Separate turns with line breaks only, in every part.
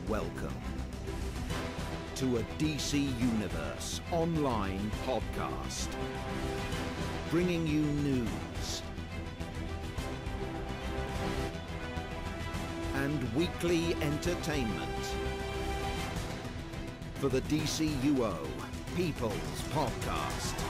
welcome to a DC Universe online podcast, bringing you news and weekly entertainment for the DCUO People's Podcast.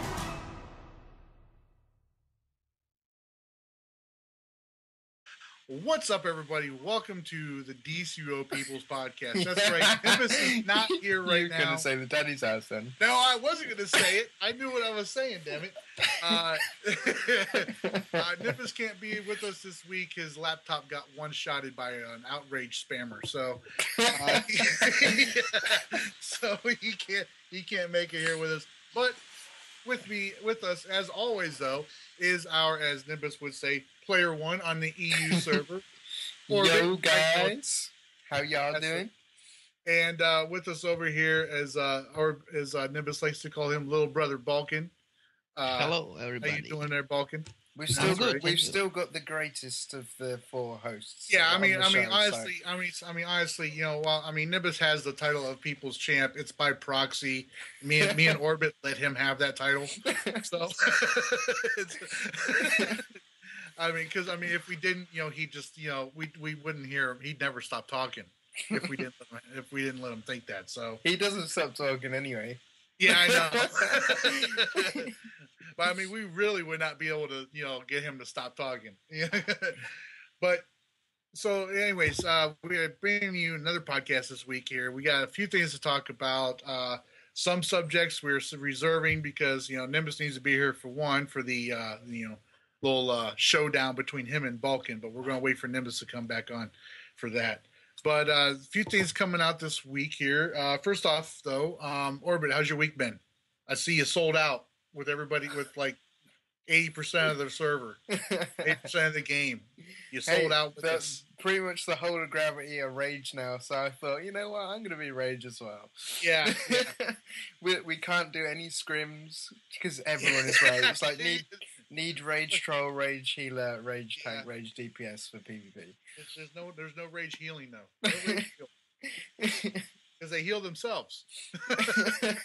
What's up, everybody? Welcome to the DCUO People's Podcast. That's right. Nimbus is not here right now.
You're going to say the daddy's house then.
No, I wasn't going to say it. I knew what I was saying, damn it. Nimbus can't be with us this week. His laptop got one-shotted by an outraged spammer. So so he can't make it here with us. But with us, as always, though, is our, as Nimbus would say, player one on the EU server.
Yo, guys. How y'all doing?
And with us over here, as Nimbus likes to call him, little brother Balkan.
Hello, everybody.
How you doing there, Balkan?
We've still got the greatest of the four hosts.
Yeah, honestly, you know, Nimbus has the title of People's Champ. It's by proxy. Me and Orbit let him have that title. So, if we didn't, you know, he just, you know, we wouldn't hear him. He'd never stop talking if we didn't let him think that. So
he doesn't stop talking anyway.
Yeah, I know. But we really would not be able to, you know, get him to stop talking. But so, anyways, we're bringing you another podcast this week. Here, we got a few things to talk about. Some subjects we're reserving because, you know, Nimbus needs to be here for the little showdown between him and Balkan. But we're going to wait for Nimbus to come back on for that. But a few things coming out this week here. First off, though, Orbit, how's your week been? I see you sold out with everybody with like 80% of the server, 80% of the game. You sold out with this.
Pretty much the whole of Gravity are Rage now, so I thought, you know what, I'm going to be Rage as well.
Yeah.
we can't do any scrims because everyone is Rage. It's like need Rage Troll, Rage Healer, Rage Tank, Rage DPS for PvP.
There's no Rage healing though. No Rage healing. Because they heal themselves.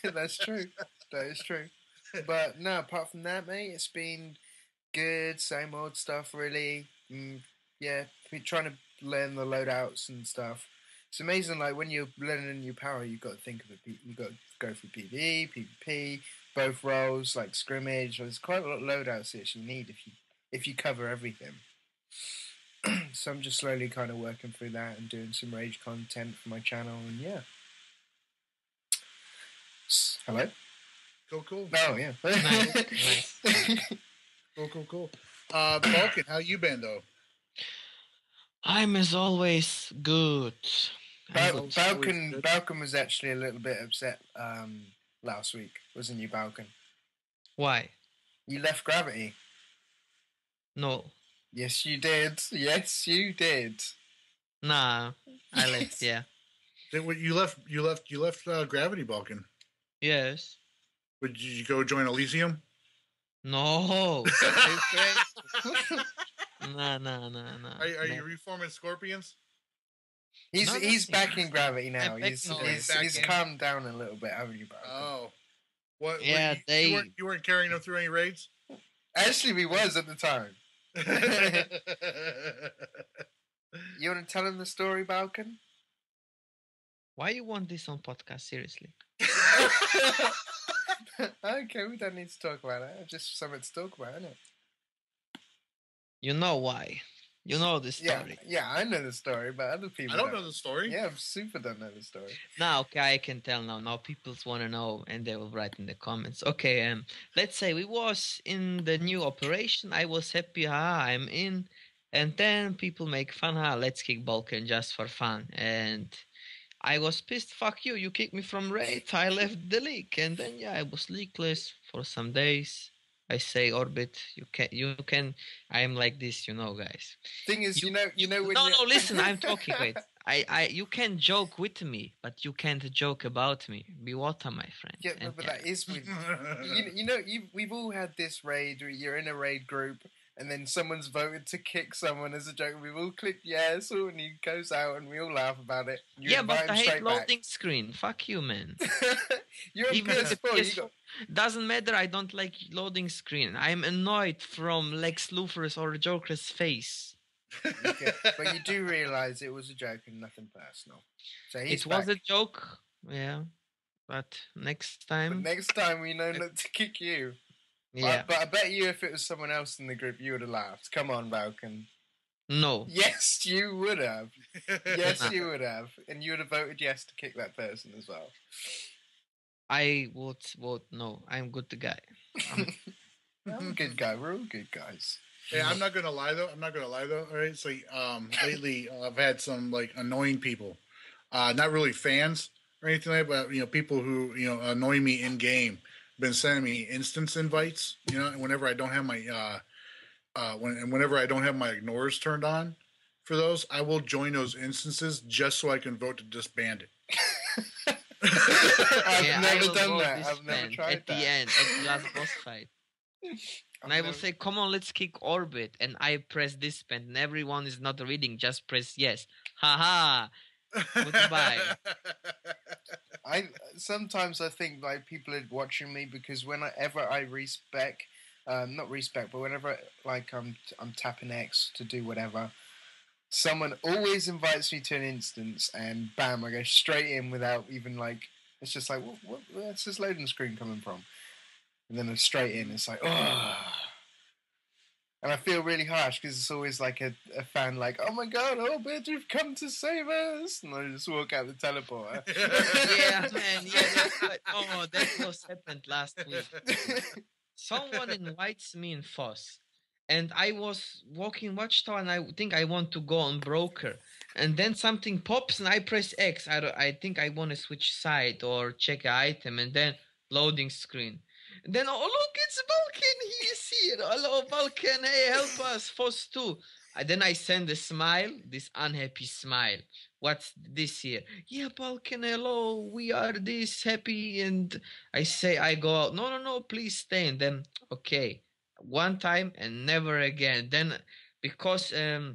That's true. That is true. But no, apart from that, mate, it's been good. Same old stuff, really. Yeah, we're trying to learn the loadouts and stuff. It's amazing, like, when you're learning a new power, you've got to think of it. You've got to go through PvE, PvP, both roles, like scrimmage. There's quite a lot of loadouts that you need if you cover everything. So I'm just slowly kind of working through that and doing some Rage content for my channel, and yeah. Hello?
Cool.
Oh, yeah.
Nice.
Cool. Balkan, how you been, though?
I'm, as always, good.
Balkan was actually a little bit upset last week, wasn't you, Balkan?
Why?
You left Gravity.
No.
Yes, you did.
Nah, I left, yeah.
You left Gravity, Balkan.
Yes.
Did you go join Elysium?
No. Nah.
Are you reforming Scorpions?
He's back in Gravity now. He's
in.
calmed down a little bit, haven't you, Balkan?
Oh. What?
Yeah,
you weren't carrying them through any raids?
Actually, we was at the time. You want to tell him the story, Balkan?
Why you want this on podcast, seriously?
Okay, we don't need to talk about it. Just something to talk about, isn't it?
You know why. You know the story.
Yeah, I know the story, but other people
I don't know the story.
Yeah, super don't know the story.
Now, okay, I can tell now. Now people want to know, and they will write in the comments. Okay, let's say we was in the new operation. I was happy, I'm in. And then people make fun, let's kick Balkan just for fun. And I was pissed, fuck you, you kicked me from raid. I left the league. And then, yeah, I was leakless for some days. I say, Orbit, you can, I am like this, you know, guys.
Thing is, you know when
No, listen, I'm talking, wait. You can joke with me, but you can't joke about me. Be water, my friend.
Yeah, no, but that is with, we've all had this raid, or you're in a raid group, and then someone's voted to kick someone as a joke, and we've all clicked yes, and he goes out, and we all laugh about it. You
Yeah, but
invite him
I hate
straight back.
loading screen. Fuck you, man.
You're on
Even the
PS4. You
PS4
got
doesn't matter. I don't like loading screen. I'm annoyed from Lex Luthor's or Joker's face.
okay. But you do realise it was a joke and nothing personal. So he's
It was
back.
a joke, yeah. But next
But
time,
next time we know not to kick you.
yeah,
But I bet you, if it was someone else in the group, you would have laughed. Come on, Balkan.
no.
Yes, you would have. Yes,
Nah.
you would have, and you would have voted yes to kick that person as well.
I would vote no. I'm good guy.
I'm a good guy. We're all good guys.
Yeah, I'm not gonna lie though. All right, so lately I've had some like annoying people, not really fans or anything like that, but people who annoy me in game. Been sending me instance invites, and whenever I don't have my whenever I don't have my ignores turned on for those, I will join those instances just so I can vote to disband it.
I've
Yeah, I
never
will
done
vote
that.
this
I've never
man
tried
at
that.
the end, at the last boss fight. And I will say, come on, let's kick Orbit. And I press disband, and everyone is not reading, just press yes. Haha. Goodbye.
Sometimes I think like people are watching me because whenever I respec, not respec, but whenever like I'm tapping X to do whatever, someone always invites me to an instance, and bam, I go straight in without even like. It's just like, where's this loading screen coming from? And then I'm straight in. It's like, oh. And I feel really harsh because it's always like a fan like, oh my god, Orbit, you've come to save us. And I just walk out the teleporter.
Yeah, man. Yeah, that was happened last week. Someone invites me in FOSS. And I was walking Watchtower, and I think I want to go on Broker. And then something pops, and I press X. I think I want to switch side or check an item, and then loading screen. And then, oh, look, it's Balkan. He is here. Hello, Balkan. Hey, help us. FOSS 2. Then I send a smile, this unhappy smile. What's this here? Yeah, Balkan, hello. We are this happy. And I go out. No, please stay. And then, okay. One time and never again. Then, because a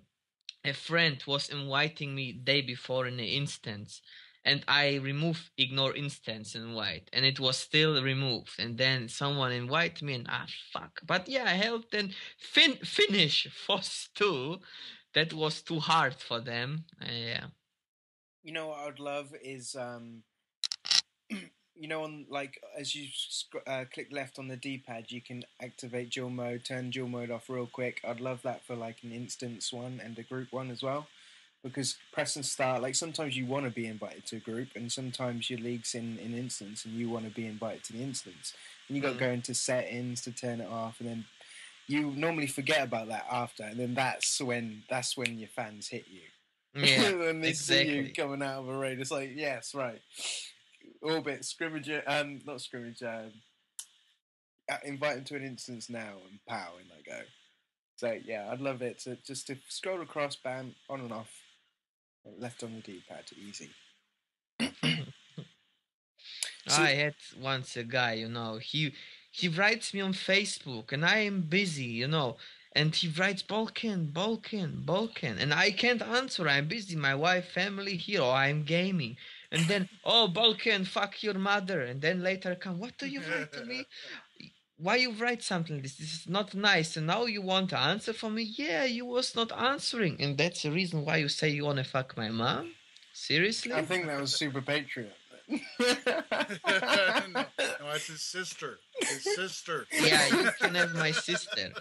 friend was inviting me day before in the instance, and I removed ignore instance invite, and it was still removed. And then someone invited me, and fuck. But yeah, I helped and finish FOSS 2. That was too hard for them. Yeah.
You know what I would love is on like as you click left on the D-pad, you can activate dual mode, turn dual mode off real quick. I'd love that for like an instance one and a group one as well, because press and start, like sometimes you want to be invited to a group, and sometimes your league's in instance and you want to be invited to the instance, and you got to go into settings to turn it off, and then you normally forget about that after, and then that's when your fans hit you.
Yeah,
when they
exactly.
see you coming out of a raid, it's like, yes, right. Orbit, scrimmager, not scrimmager, invite him to an instance now, and pow, and I go. So, yeah, I'd love it to just to scroll across, bam, on and off, left on the D-pad, easy.
I had once a guy, he writes me on Facebook, and I am busy, and he writes Balkan, and I can't answer. I'm busy, my wife, family here, or I'm gaming. And then, oh, Balkan, fuck your mother. And then later come, what do you write to me? Why you write something like this? This is not nice. And now you want to answer for me? Yeah, you was not answering. And that's the reason why you say you want to fuck my mom? Seriously?
I think that was Superpatriot.
no, that's his sister.
Yeah, you can have my sister.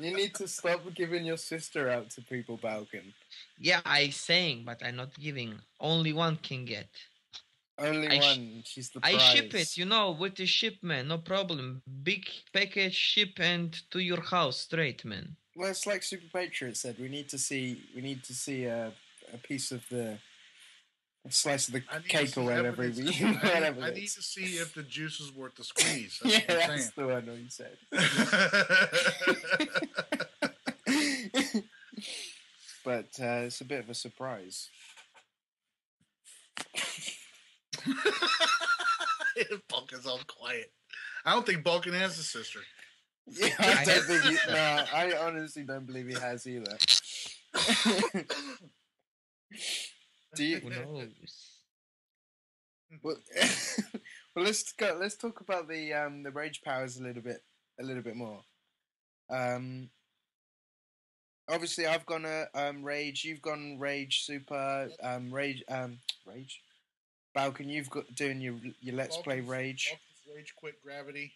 You need to stop giving your sister out to people, Balkan.
Yeah, I saying, but I'm not giving. Only one can get.
Only one. She's the prize.
I ship it, with the shipment, no problem. Big package, ship and to your house straight, man.
Well, it's like Superpatriot said. We need to see a piece of a slice of the cake or whatever.
I need to see if the juice is worth the squeeze.
That's the one he said. But it's a bit of a surprise.
Balkan's all quiet. I don't think Balkan has a sister.
Yeah, I don't think he... No, I honestly don't believe he has either. Do you...
Who knows?
Well, well, let's talk about the rage powers a little bit more. Obviously, I've gone rage. You've gone rage, super, rage. Balkan, you've got doing your let's play rage.
Rage quit gravity.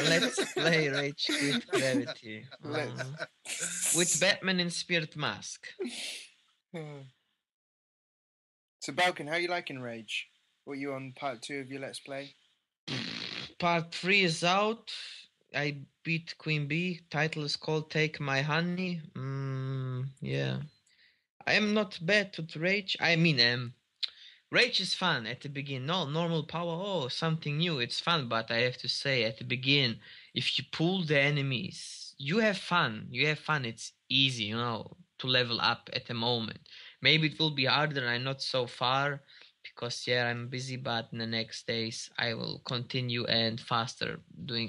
Let's play Rage Quit Gravity. With Batman in Spirit Mask.
So, Balkan, how you liking Rage? What you on part 2 of your let's play?
Part 3 is out. I beat Queen Bee. Title is called Take My Honey. Yeah. I am not bad at Rage. I mean, Rage is fun at the beginning. No, normal power, something new. It's fun, but I have to say at the beginning, if you pull the enemies, you have fun. It's easy, to level up at the moment. Maybe it will be harder. I'm not so far because, I'm busy, but in the next days I will continue and faster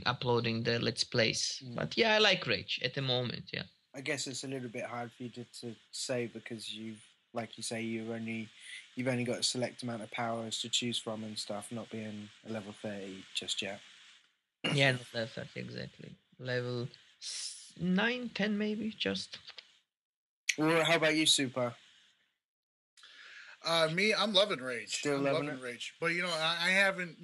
uploading the Let's Plays. But I like Rage at the moment,
I guess it's a little bit hard for you to say because like you say, you've only got a select amount of powers to choose from and stuff, not being a level 30 just yet.
Yeah, not level 30 exactly. Level 9, 10 maybe, just.
Well, how about you, Super?
Me, I'm loving Rage.
Still loving
Rage, but I haven't.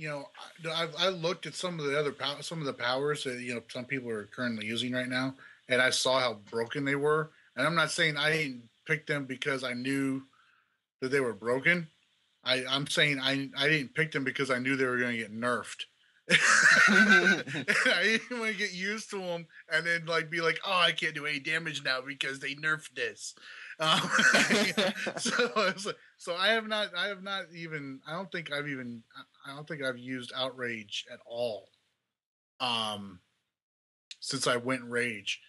I looked at some of the powers that some people are currently using right now, and I saw how broken they were. And I'm not saying I didn't pick them because I knew that they were broken. I'm saying I didn't pick them because I knew they were going to get nerfed. I didn't want to get used to them and then be like, oh, I can't do any damage now because they nerfed this. So I have not even. I don't think I've used Outrage at all. Since I went Rage.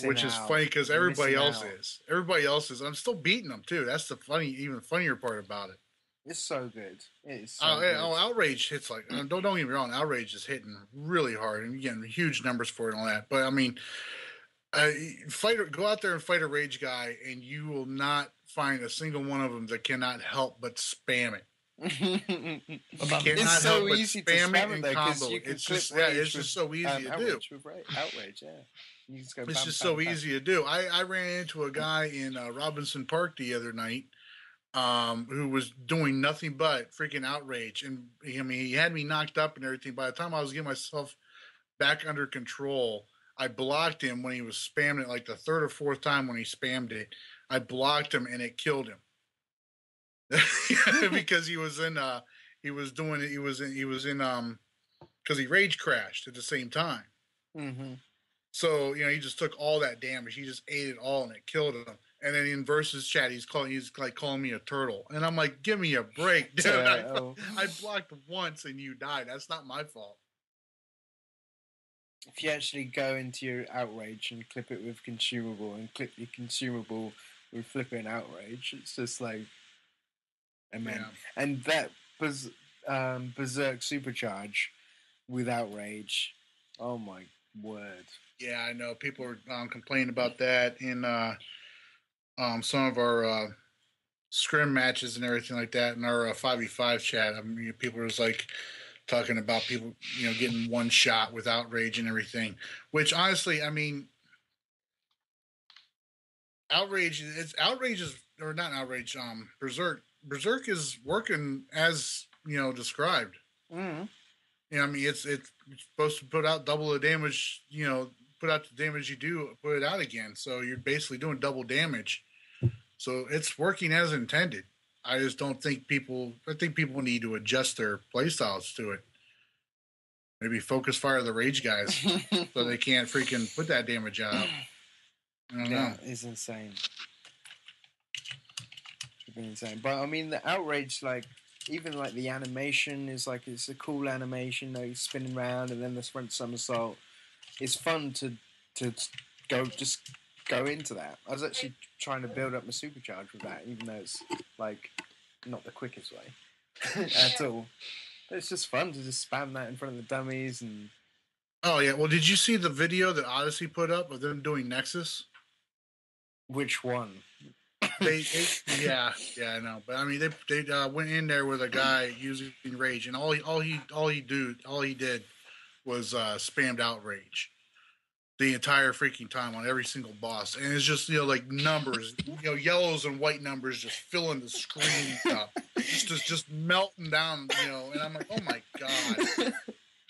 Which is funny because everybody else is. I'm still beating them too. That's the even funnier part about it.
It's so good. It's so good.
Outrage hits don't get me wrong. Outrage is hitting really hard and you're getting huge numbers for it and all that. But I mean, go out there and fight a Rage guy, and you will not find a single one of them that cannot help but spam it.
It's so easy to spam it because you can clip Rage.
It's just so easy to do.
Outrage, yeah.
It's just so easy to do. I ran into a guy in Robinson Park the other night who was doing nothing but freaking Outrage. And he had me knocked up and everything. By the time I was getting myself back under control, I blocked him when he was spamming it, like the third or fourth time when he spammed it. I blocked him and it killed him. Because because he rage crashed at the same time.
Mm-hmm.
So, he just took all that damage. He just ate it all and it killed him. And then in versus chat, he's calling me a turtle. And I'm like, give me a break, dude. I blocked once and you died. That's not my fault.
If you actually go into your Outrage and clip it with consumable and clip your consumable with flipping Outrage, it's just like, amen. Yeah. And that Berserk Supercharge with Outrage, oh my word.
Yeah, I know. People are complaining about that in some of our scrim matches and everything like that in our 5v5 chat. I mean, people are just talking about people, getting one shot with Outrage and everything, which honestly, I mean, Berserk is working as, described.
Mm-hmm.
I mean, it's supposed to put out double the damage, put out the damage you do, put it out again. So you're basically doing double damage. So it's working as intended. I just don't think people need to adjust their playstyles to it. Maybe focus fire the Rage guys so they can't freaking put that damage out. I don't know.
It's insane. It's insane. But I mean, the Outrage, even the animation is it's a cool animation. He's spinning around and then the front somersault. It's fun to go into that. I was actually trying to build up my supercharge with that, even though it's not the quickest way at all. But it's just fun to just spam that in front of the dummies and
Oh yeah. Well, did you see the video that Odyssey put up of them doing Nexus?
Which one?
They yeah, I know. But I mean, they went in there with a guy using Rage, and all he did was spammed out Rage the entire freaking time on every single boss, and it's just like numbers, yellows and white numbers just filling the screen up, just melting down, and I'm like, oh my god.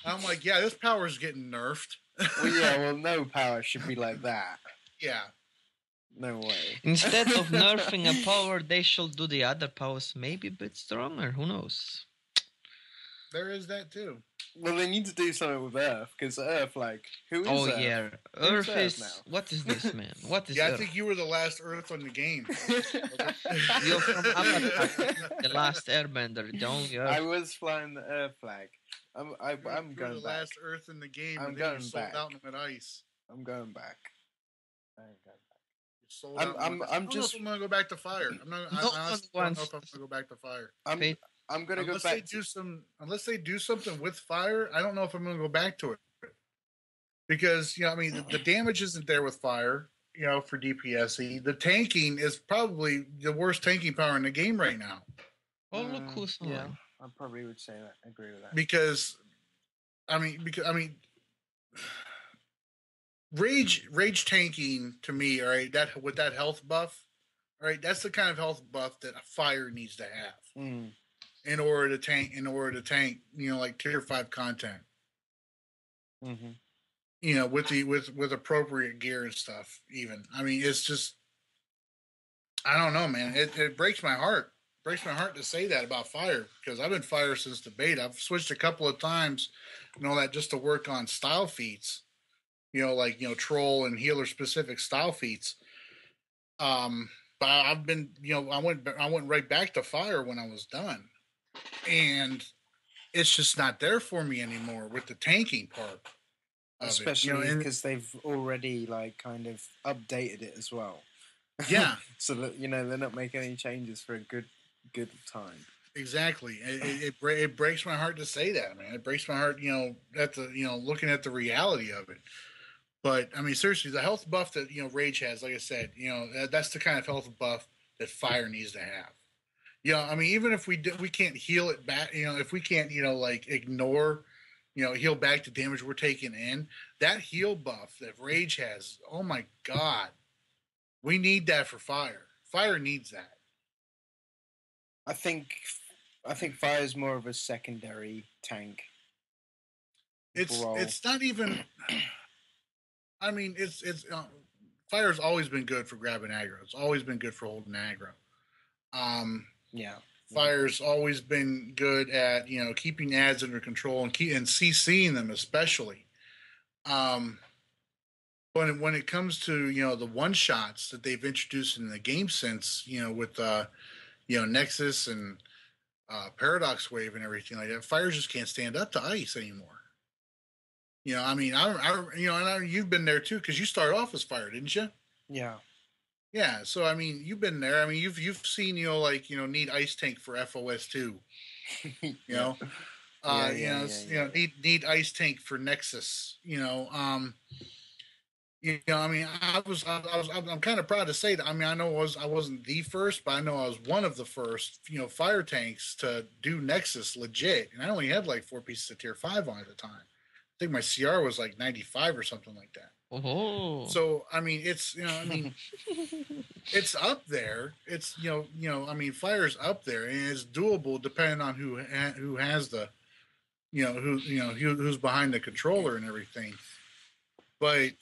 I'm like, yeah, this power is getting nerfed.
Well, yeah, well, no power should be like that.
Yeah.
No way.
Instead of nerfing a power, they should do the other powers maybe a bit stronger. Who knows?
There is that too.
Well, they need to do something with Earth, because Earth, who is
Oh,
Earth?
yeah.
Who's
Earth is...
now?
What is this, man? What is
Yeah,
Earth?
I think you were the last Earth on the game.
You're from Avatar, the last airbender, the only Earth.
I was flying the Earth flag. I'm
You're
going
the
back.
last Earth in the game,
I'm
and then
going
you sold
back.
out them at ice.
I'm going back. I'm going back.
You sold out them at ice. I don't know if I'm gonna go back to fire. I honestly don't know if I'm gonna go back to fire.
I'm gonna go
Unless
back.
Unless they do something with fire, I don't know if I'm gonna go back to it. Because the damage isn't there with fire. For DPSE, the tanking is probably the worst tanking power in the game right now.
Oh, look who's on.
Yeah, I probably would say that. I agree with that.
Because rage tanking to me, all right, that with that health buff, all right, that's the kind of health buff that a fire needs to have in order to tank like tier 5 content.
Mm-hmm.
With appropriate gear and stuff. Even it's just, I don't know, man. It breaks my heart. Breaks my heart to say that about fire, because I've been fire since the beta. I've switched a couple of times, that just to work on style feats, troll and healer specific style feats. But I've been, I went right back to fire when I was done, and it's just not there for me anymore with the tanking part.
Especially because they've already kind of updated it as well.
Yeah.
So that they're not making any changes for a good time.
Exactly. It breaks my heart to say that, man. It breaks my heart, at the looking at the reality of it. But seriously, the health buff that Rage has, like I said, that's the kind of health buff that fire needs to have. Even if we can't heal it back, if we can't ignore, heal back the damage we're taking in, that heal buff that Rage has, oh my god, we need that for fire. Fire needs that.
I think fire is more of a secondary tank.
It's not even. It's fire's always been good for grabbing aggro. It's always been good for holding aggro.
Yeah.
Fire's always been good at keeping ads under control and CCing them especially. But when it comes to the one shots that they've introduced in the game since with Nexus and Paradox Wave and everything like that, fire just can't stand up to ice anymore. You've been there too, because you started off as fire, didn't you?
Yeah.
Yeah, so you've been there. You've seen need ice tank for FOS 2. Need ice tank for Nexus. I'm kind of proud to say that. I know I wasn't the first, but I know I was one of the first, fire tanks to do Nexus legit, and I only had 4 pieces of tier 5 on at the time. I think my CR was 95 or something like that.
Oh.
So it's it's up there. It's fire's up there, and it's doable depending on who has the who's behind the controller and everything. But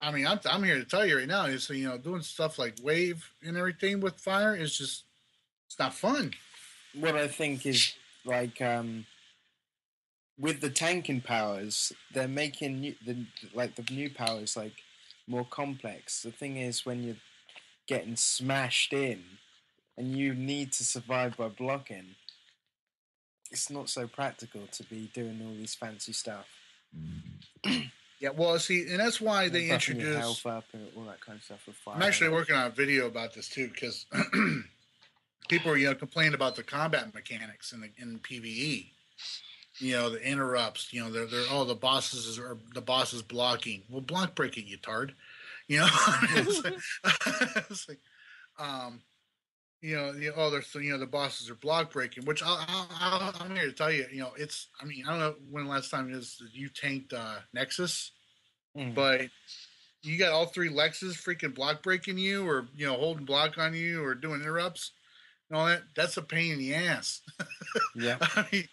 I'm here to tell you right now is doing stuff like wave and everything with fire is just, it's not fun.
What I think is with the tanking powers, they're making the new powers more complex. The thing is, when you're getting smashed in and you need to survive by blocking, it's not so practical to be doing all this fancy stuff.
Yeah, well, see, and that's why they
introduced
introduced
health up and all that kind of stuff with fire.
I'm actually working on a video about this too, because people are complaining about the combat mechanics in PvE. the interrupts. They're the boss is blocking. Well, block break it, you tard. It's like, there's the bosses are block breaking, which I'm here to tell you. It's. I mean, I don't know when the last time it is that you tanked Nexus, but you got all 3 Lexes freaking block breaking you, or holding block on you, or doing interrupts and all that. That's a pain in the ass.
Yeah.
I mean,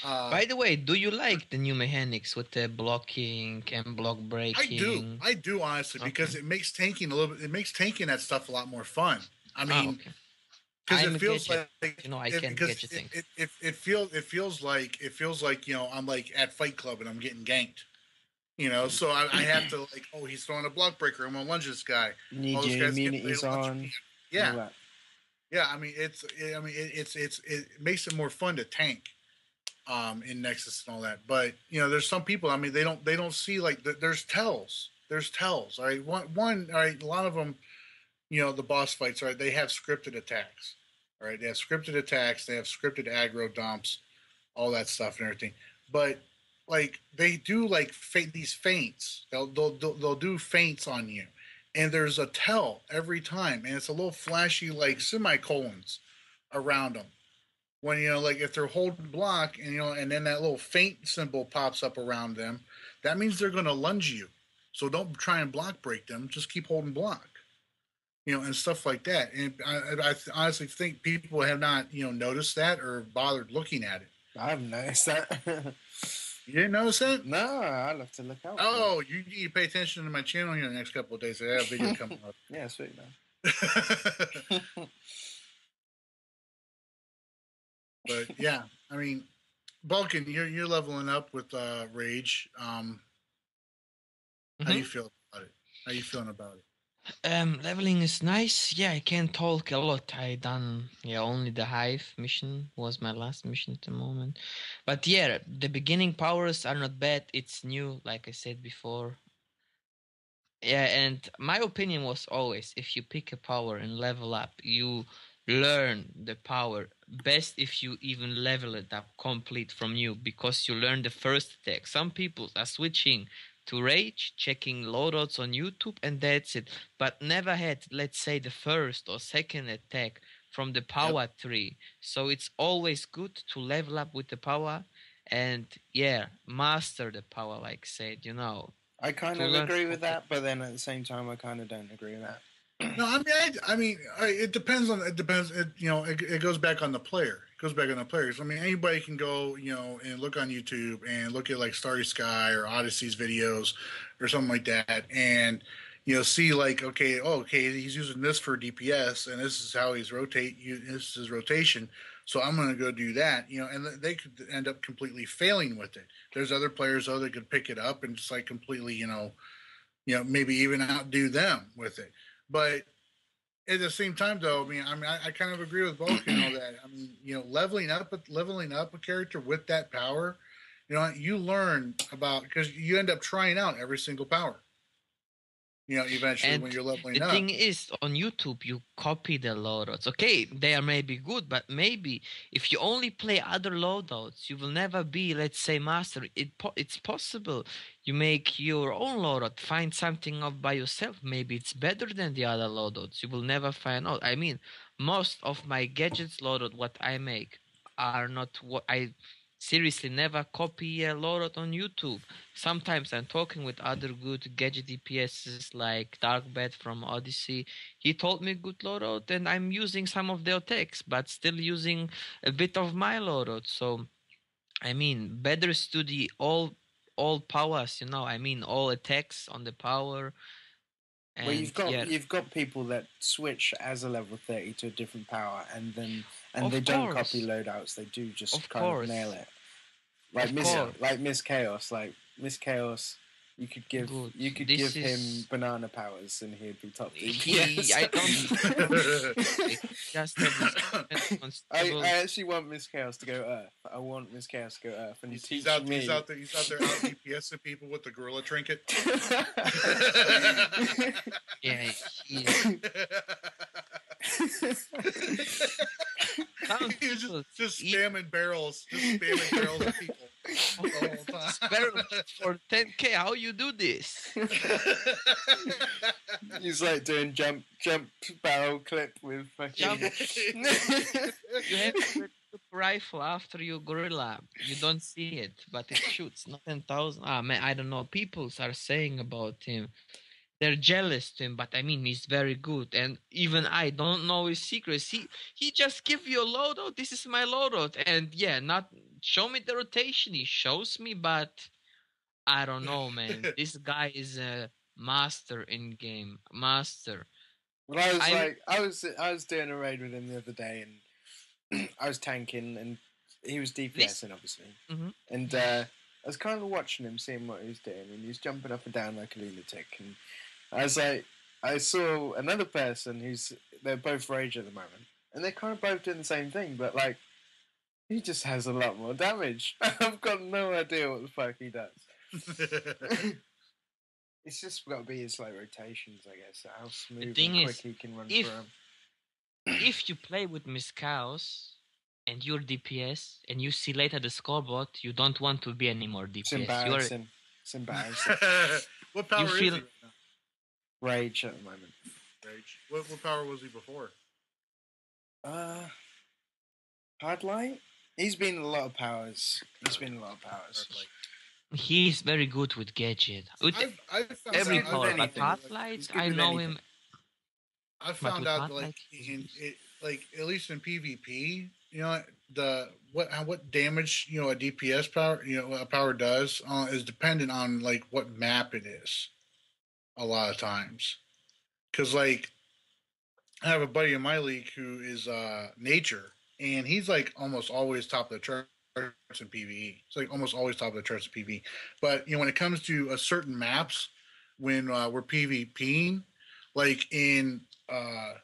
by the way, do you like the new mechanics with the blocking and block breaking?
I do honestly, because it makes tanking that stuff a lot more fun. I mean, because it feels like
I can't get you things.
It feels like I'm like at Fight Club and I'm getting ganked. So I have to he's throwing a block breaker. I'm gonna lunge this guy.
Need your immunities on.
Yeah. Yeah, I mean it makes it more fun to tank in Nexus and all that. But there's some people, I mean, they don't see there's tells. All right. One all right, a lot of them, the boss fights, all right, they have scripted attacks. All right, they have scripted attacks, they have scripted aggro dumps, all that stuff and everything. But they do these feints. They'll do feints on you, and there's a tell every time, and it's a little flashy semicolons around them. When if they're holding block, and then that little feint symbol pops up around them, that means they're going to lunge you. So don't try and block break them. Just keep holding block, and stuff like that. And I honestly think people have not noticed that or bothered looking at it.
I haven't noticed that.
You didn't notice that?
No, I'll have to look out.
Oh, you need to pay attention to my channel here in the next couple of days. I have a video coming up.
Yeah, sweet, man.
But yeah, I mean, Balkan, you're leveling up with Rage. How you feel about it? How you feeling about it?
Leveling is nice. Yeah, I can't talk a lot. I done only the Hive mission was my last mission at the moment. But yeah, the beginning powers are not bad. It's new, like I said before. Yeah, and my opinion was always, if you pick a power and level up, you learn the power best if you even level it up complete from new, because you learn the first attack. Some people are switching to Rage, checking loadouts on YouTube, and that's it. But never had, let's say, the first or second attack from the power tree. So it's always good to level up with the power and master the power, like said,
I kind of agree with that, but then at the same time, I kind of don't agree with that.
No, I mean, it depends. It goes back on the player. It goes back on the players. I mean, anybody can go, and look on YouTube and look at Starry Sky or Odyssey's videos or something like that, and see okay, he's using this for DPS, and this is how he's this is his rotation. So I'm going to go do that, and they could end up completely failing with it. There's other players though that could pick it up and just completely, maybe even outdo them with it. But at the same time, though, I kind of agree with both. That I mean, leveling up a character with that power, you learn about, because you end up trying out every single power. Eventually,
and
when you're leveling
the
up.
The thing is, on YouTube, you copy the loadouts. Okay, they are maybe good, but maybe if you only play other loadouts, you will never be, let's say, master. It's possible you make your own loadout, find something up by yourself. Maybe it's better than the other loadouts. You will never find out. I mean, most of my gadgets loadout, what I make, are not what I... Seriously, never copy a loadout on YouTube. Sometimes I'm talking with other good gadget DPSs like Darkbat from Odyssey. He told me good loadout, and I'm using some of their attacks, but still using a bit of my loadout. So, I mean, better study all powers, all attacks on the power. And
well, you've got people that switch as a level 30 to a different power, and they don't copy loadouts. They do just kind of nail it. Like Miss Chaos. Miss Chaos, you could give him banana powers, and he'd be top DPS. I actually want Miss Chaos to go Earth. I want Miss Chaos to go Earth, and he's out there out
DPSing people with the gorilla trinket.
Yeah.
He was just spamming barrels of people. the whole time.
Barrel for 10K. How you do this?
He's like doing jump barrel clip with fucking.
Jump. You have to rifle after you gorilla. You don't see it, but it shoots. Not 10,000. Ah man, I don't know. People are saying about him. They're jealous to him, but I mean he's very good, and even I don't know his secrets. He just give you a loadout. This is my loadout, and yeah, not show me the rotation. He shows me, but I don't know, man. This guy is a master in game, master.
Well, I was doing a raid with him the other day, and I was tanking, and he was DPSing, obviously, and I was kind of watching him, seeing what he was doing, and he was jumping up and down like a lunatic, and I was like, I saw another person they're both rage at the moment, and they're kind of both doing the same thing, but like, he just has a lot more damage. I've got no idea what the fuck he does. It's just got to be his like rotations, I guess. How smooth and quick he can run through them.
If you play with Miss Chaos and you're DPS and you see later the scoreboard, you don't want to be any more DPS.
It's embarrassing. It's embarrassing.
What power is he right now?
Rage at the moment.
Rage. What power was he before?
Hard light? He's been a lot of powers.
He's very good with gadget. With every power, but Hardlight, I know him.
I found out like at least in PvP, you know, what damage, you know, a DPS power, you know, a power does is dependent on like what map it is. A lot of times, because like I have a buddy in my league who is nature, and he's like almost always top of the charts in PvE. It's like almost always top of the charts in PvE. But you know, when it comes to a certain maps, when we're PvPing, like in Hall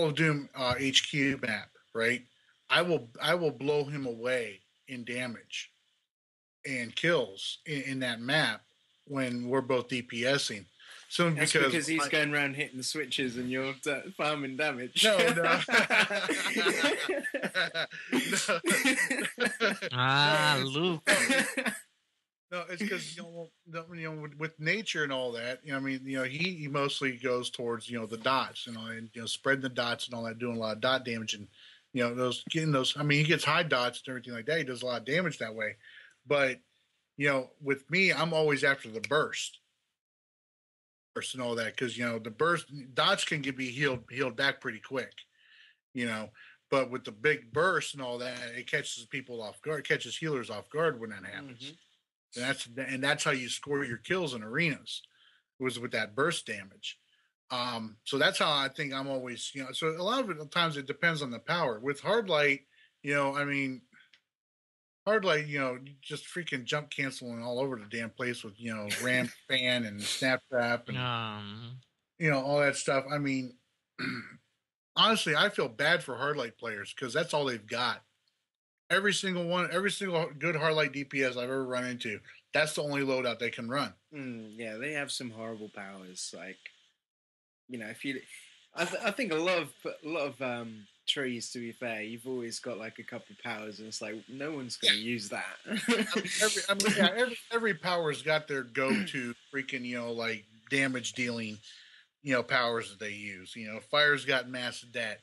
of Doom HQ map, right? I will blow him away in damage and kills in that map when we're both DPSing. So
that's because he's going around hitting the switches and you're farming damage.
No.
Luke.
No, it's because with nature and all that. You know, I mean, you know, he mostly goes towards the dots, and spreading the dots and all that, doing a lot of dot damage, and getting those. I mean, he gets high dots and everything like that. He does a lot of damage that way, but with me, I'm always after the burst and all that, because the burst dots can be healed back pretty quick, but with the big burst and all that, it catches people off guard, catches healers off guard when that happens. And that's how you score your kills in arenas, was with that burst damage. So that's how I think I'm always, so a lot of times it depends on the power. With hard light, I mean, hard light, just freaking jump canceling all over the damn place with, ramp fan and snap trap and, all that stuff. I mean, honestly, I feel bad for hard light players because that's all they've got. Every single good hard light DPS I've ever run into, that's the only loadout they can run.
Yeah, they have some horrible powers. Like, if you, I think a lot of trees. To be fair, you've always got like a couple of powers, and it's like no one's going to use that.
Every power's got their go-to freaking like damage dealing, powers that they use. Fire's got mass debt.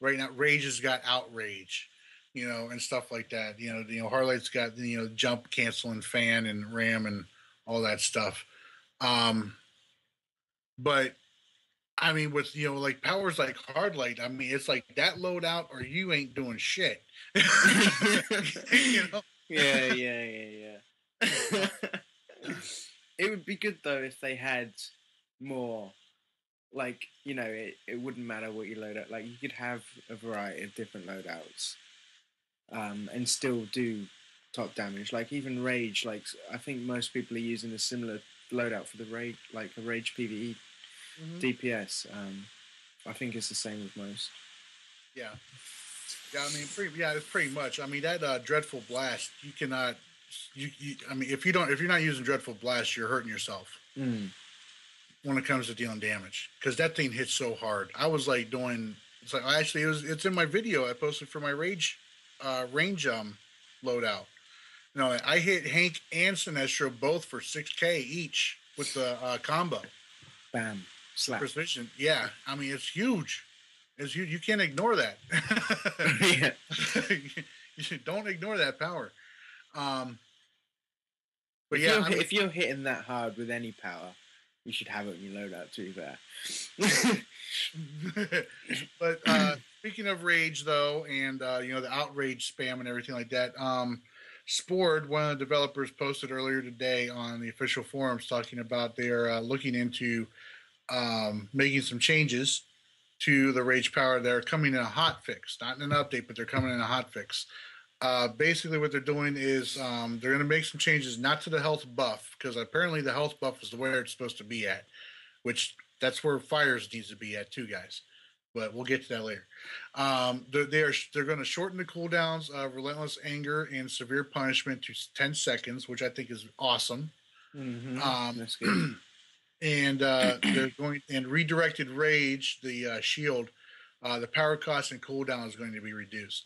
Right now Rage has got outrage. And stuff like that. Hardlight's got jump canceling fan and ram and all that stuff. But I mean, with like powers like Hardlight, I mean, it's like that loadout or you ain't doing shit.
Yeah. It would be good though if they had more. Like it wouldn't matter what you load up. Like you could have a variety of different loadouts. And still do top damage. Like even Rage, like I think most people are using a similar loadout for the Rage, like a Rage PvE DPS. I think it's the same with most.
Yeah. I mean, it's pretty much. I mean, that Dreadful Blast, you cannot. I mean, if you're not using Dreadful Blast, you're hurting yourself when it comes to dealing damage, because that thing hits so hard. I was like doing. It's like it's in my video I posted for my Rage range loadout. You know, I hit Hank and Sinestro both for 6K each with the combo.
Bam. Slap.
Precision. Yeah. I mean, it's huge. It's huge. You can't ignore that.
Yeah.
Don't ignore that power. But
if you're hitting that hard with any power, you should have it in your loadout, to be fair.
But speaking of rage, though, and the outrage spam and everything like that, Spord, one of the developers, posted earlier today on the official forums talking about they're looking into making some changes to the rage power. They're coming in a hot fix, not in an update, but they're coming in a hot fix. Basically, what they're doing is they're going to make some changes, not to the health buff, because apparently the health buff is where it's supposed to be at, which that's where fires needs to be at too, guys. But we'll get to that later. They're going to shorten the cooldowns of Relentless Anger and Severe Punishment to 10 seconds, which I think is awesome.
Mm-hmm. That's good.
And they're going and Redirected Rage, the shield, the power cost and cooldown is going to be reduced.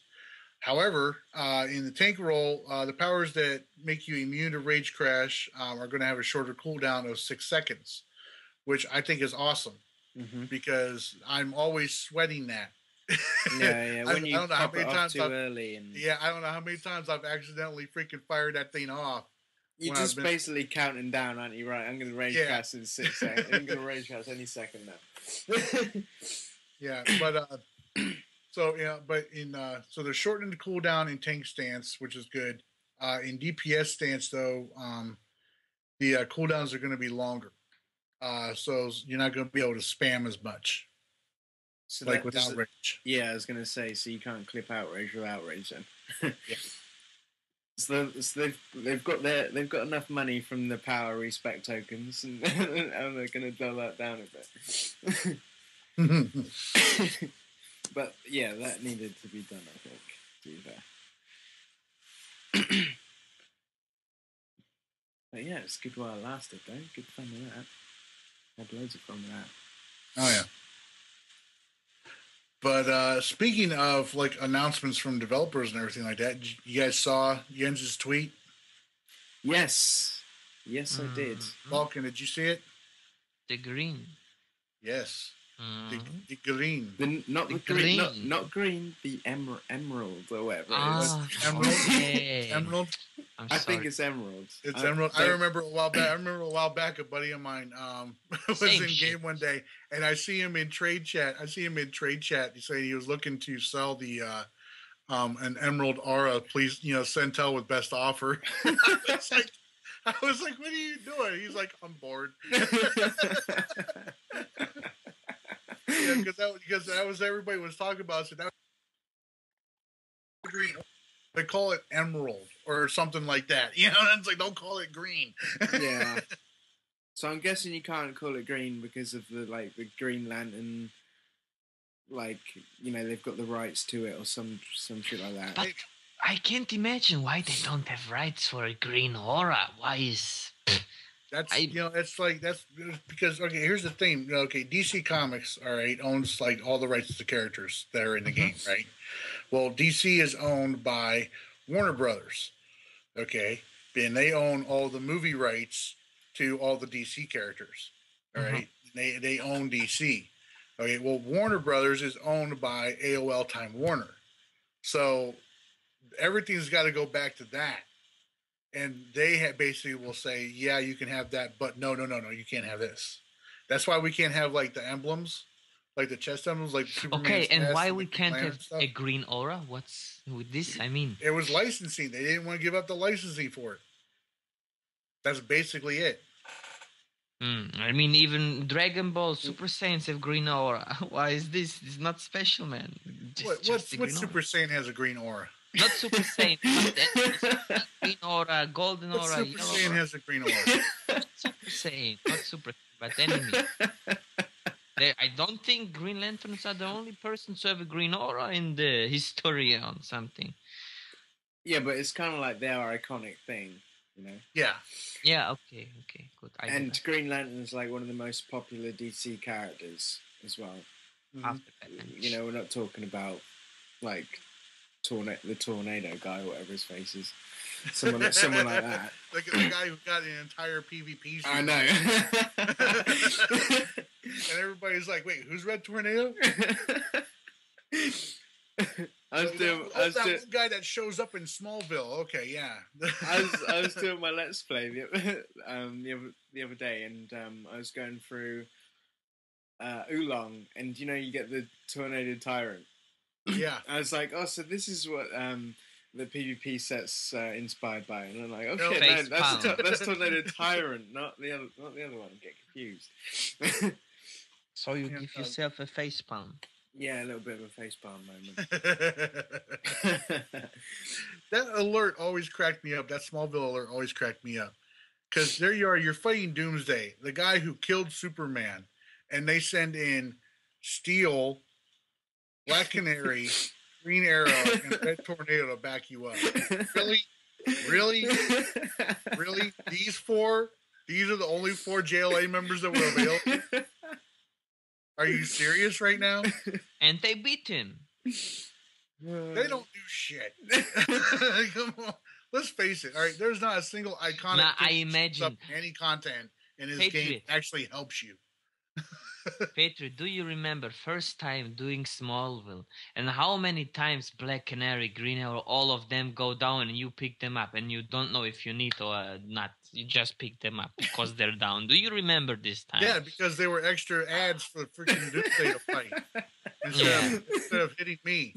However, in the tank role, the powers that make you immune to Rage Crash are going to have a shorter cooldown of 6 seconds, which I think is awesome because I'm always sweating that.
Yeah. When you pop it off too
early. I don't know how many times I've accidentally freaking fired that thing off.
You're just basically counting down, aren't you? Right, I'm going to Rage Cast in 6 seconds. I'm going to Rage Cast any second now.
Yeah, but... So so they're shortening the cooldown in tank stance, which is good. In DPS stance, though, the cooldowns are going to be longer, so you're not going to be able to spam as much,
so
like with outrage.
Yeah, I was going to say, so you can't clip outrage with outrage then.
Yeah.
So they've got enough money from the power respect tokens, and they're going to dull that down a bit. But yeah, that needed to be done, I think, to be fair. But yeah, it's good while it lasted, though. Good fun with that. Had loads of fun with that.
Oh yeah. But speaking of like announcements from developers and everything like that, you guys saw Jens's tweet?
Yes, I did.
Balkan, did you see it?
The green.
Yes. The green.
Not green, the emerald or whatever it is.
Emerald?
Okay.
Emerald?
I think it's emerald.
It's emerald. I remember a while back, a buddy of mine was in game one day, and I see him in trade chat. He said he was looking to sell the an emerald aura. Please, Centel with best offer. I was like, what are you doing? He's like, I'm bored. Yeah, because that was everybody was talking about. So that green. They call it emerald or something like that. It's like don't call it green.
Yeah. So I'm guessing you can't call it green because of the Green Lantern. They've got the rights to it or some shit like that.
But I can't imagine why they don't have rights for a green aura. Why is
that's because here's the thing. DC Comics, all right, owns like all the rights to the characters that are in the game, right? Well, DC is owned by Warner Brothers, okay, and they own all the movie rights to all the DC characters, all right. They own DC, okay. Well, Warner Brothers is owned by AOL Time Warner, so everything's got to go back to that. And they basically will say, yeah, you can have that, but no, you can't have this. That's why we can't have like the emblems, like the chest emblems, like Superman's
okay, and
chest,
why we can't have
stuff.
A green aura? What's with this? I mean,
it was licensing. They didn't want to give up the licensing for it. That's basically it.
I mean, even Dragon Ball Super Saiyans have green aura. Why is this? It's not special, man.
What Super Saiyan has a green aura?
Not Super Saiyan. Green aura, golden aura.
Super Saiyan has a green aura.
Super Saiyan, not Super, but enemy. I don't think Green Lanterns are the only persons who have a green aura in the history on something.
Yeah, but it's kind of like their iconic thing,
Yeah.
Yeah. Okay. Good.
And Green Lantern's like one of the most popular DC characters as well.
After Batman.
We're not talking about like the tornado guy, whatever his face is. Someone like that.
The guy who got an entire PvP.
I know.
And everybody's like, "Wait, who's Red Tornado?"
I was doing
that guy that shows up in Smallville. Okay, yeah.
I was doing my Let's Play the other day, and I was going through Oolong, and you get the Tornado Tyrant.
Yeah.
I was like, oh, so this is what the PvP set's inspired by, and I'm like, okay, no, that's Tornado Tyrant, not the other one. I get confused.
So you give yourself a facepalm.
Yeah, a little bit of a facepalm moment.
That alert always cracked me up. That Smallville alert always cracked me up. Because there you are, you're fighting Doomsday, the guy who killed Superman, and they send in Steel, Black Canary, Green Arrow, and Red Tornado to back you up. Really? These four? These are the only 4 JLA members that were available? Are you serious right now?
And they beat him.
They don't do shit. Come on. Let's face it. All right, there's not a single iconic
Now, I imagine
any content in his
Patriot
game actually helps you.
Patriot, do you remember first time doing Smallville and how many times Black Canary, Green Arrow, all of them go down and you pick them up and you don't know if you need or not. You just pick them up because they're down. Do you remember this time?
Yeah, because they were extra ads for freaking Doomsday to fight instead of hitting me.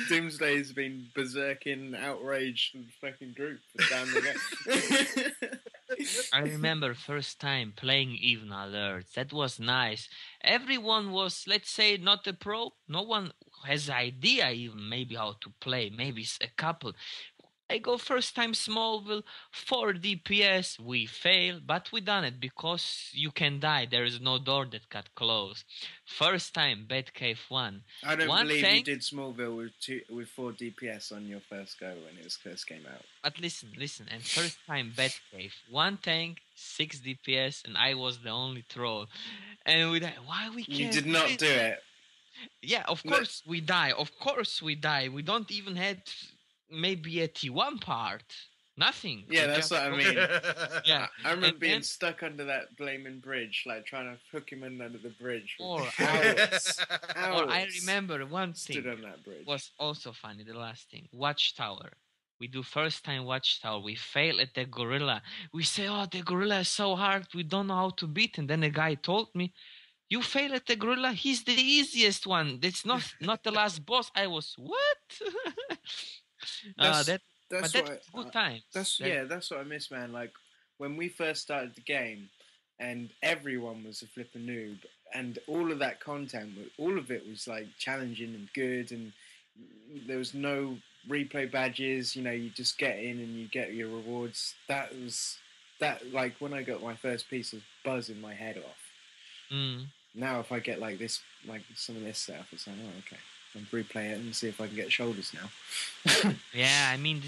Doomsday's been berserking, outraged, and fucking group down the game.
I remember first time playing Even Alerts. That was nice. Everyone was, let's say, not a pro. No one has idea even maybe how to play. Maybe a couple. I go first time Smallville, 4 DPS, we fail, but we done it because you can die, there is no door that got closed. First time Batcave 1.
I don't believe you did Smallville with 4 DPS on your first go when it first came out.
But listen, and first time Batcave, 1 tank, 6 DPS, and I was the only troll. And we died. Why we can't?
You did not do it.
Yeah, of course we die. We don't even had maybe a T1 part. Nothing.
Yeah, that's what I mean.
Yeah.
I remember being stuck under that blaming bridge, like trying to hook him in under the bridge for
Or
hours.
Or I remember one thing
Stood on that bridge.
was also funny, the last thing. Watchtower. We do first time Watchtower. We fail at the gorilla. We say, oh, the gorilla is so hard. We don't know how to beat. And then a guy told me, you fail at the gorilla? He's the easiest one. That's not the last boss. I was, what? That's good time.
That's what I miss, man. Like when we first started the game, and everyone was a flippin' noob, and all of that content, all of it was like challenging and good, and there was no replay badges. You just get in and you get your rewards. That like when I got my first piece of buzzing my head off. Now if I get like this, like some of this stuff, it's like, oh, okay. I'll replay it and see if I can get shoulders now.
Yeah, I mean,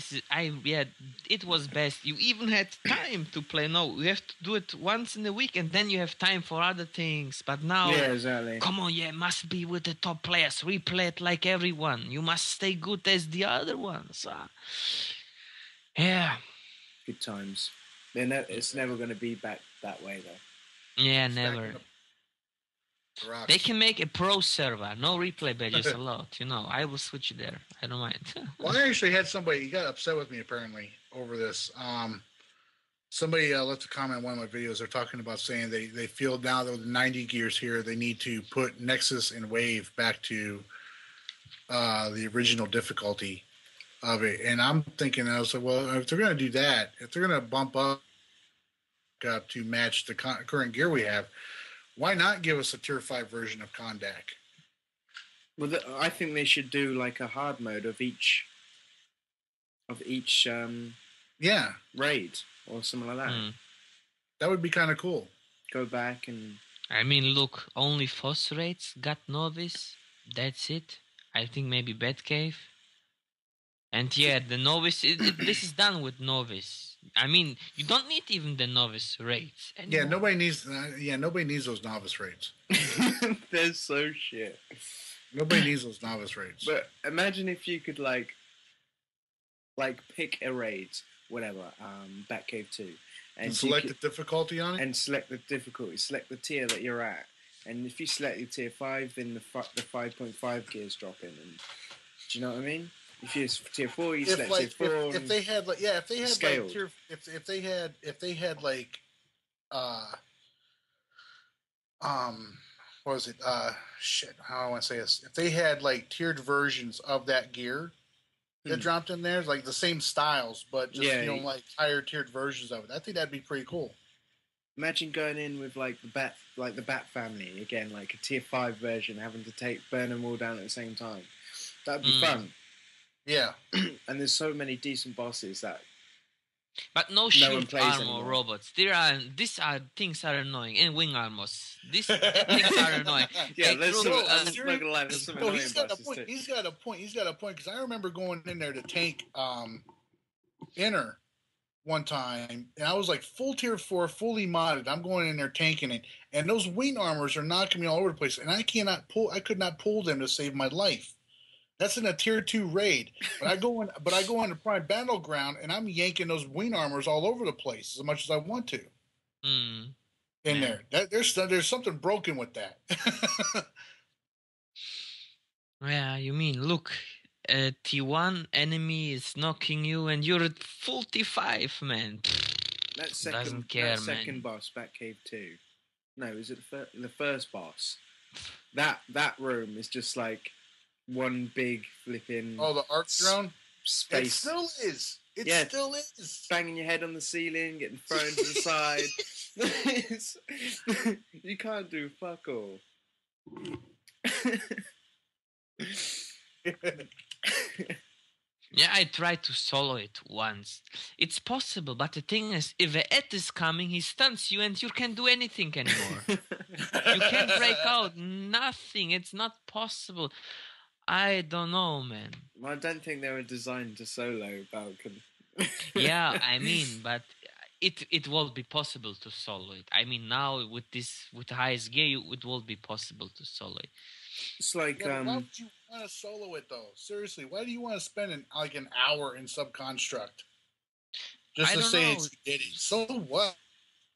it was best. You even had time to play. No, you have to do it once in a week, and then you have time for other things. But now,
yeah, exactly.
Come on, must be with the top players. Replay it like everyone. You must stay good as the other ones. Yeah.
Good times. It's never going to be back that way, though.
Yeah, never. They can make a pro server, no replay badges allowed. I will switch there. I don't mind.
Well, I actually had somebody, he got upset with me apparently over this. Somebody left a comment on one of my videos. They're talking about saying they feel now that with the 90 gears here, they need to put Nexus and Wave back to the original difficulty of it. And I'm thinking, I was like, well, if they're going to do that, if they're going to bump up to match the current gear we have, why not give us a Tier 5 version of Kondak?
Well, I think they should do like a hard mode of each raid or something like that.
That would be kind of cool.
Go back and...
I mean, look, only Phosphorates got Novice. That's it. I think maybe Batcave. And the Novice, this is done with Novice. I mean, you don't need even the Novice rates anymore.
Nobody needs those Novice rates.
They're so shit.
Nobody needs those novice raids.
But imagine if you could like pick a raid, whatever, Batcave 2,
and select the difficulty on it,
and select the difficulty, select the tier that you're at, and if you select your tier 5, then the 5.5 gears drop in. And do you know what I mean? If you're tier 4, you select tier 4.
If they had like
scaled.
like tier, if they had like what was it? Shit, how do I want to say this? If they had like tiered versions of that gear that dropped in there, like the same styles, but just like higher tiered versions of it, I think that'd be pretty cool.
Imagine going in with like the Bat family again, like a tier 5 version, having to burn them all down at the same time. That'd be fun.
Yeah,
and there's so many decent bosses that.
But no shield armor robots. These things are annoying, and wing armors. These things are annoying.
Yeah, there's some annoying
he's got a point. Too. He's got a point. Because I remember going in there to tank Inner one time, and I was like full tier 4, fully modded. I'm going in there tanking it, and those wing armors are knocking me all over the place, and I could not pull them to save my life. That's in a tier 2 raid. But I go into Prime Battleground, and I'm yanking those wing armors all over the place as much as I want to. In there, there's something broken with that.
Yeah, you mean look, a T1 enemy is knocking you, and you're at full T5, man.
Second boss, Batcave 2. No, is it the first boss? That room is just like one big flipping.
Oh, the arc drone
space.
It still is. It still is.
Banging your head on the ceiling, getting thrown to the side. You can't do fuck all.
Yeah, I tried to solo it once. It's possible, but the thing is, if the Ed is coming, he stuns you and you can't do anything anymore. You can't break out. Nothing. It's not possible. I don't know, man.
Well, I don't think they were designed to solo Balkan.
Yeah, I mean, but it will be possible to solo it. I mean, now with the highest gear, it will be possible to solo it.
It's like
why would you want to solo it though? Seriously, why do you want to spend an hour in Subconstruct just to say you did it? So what?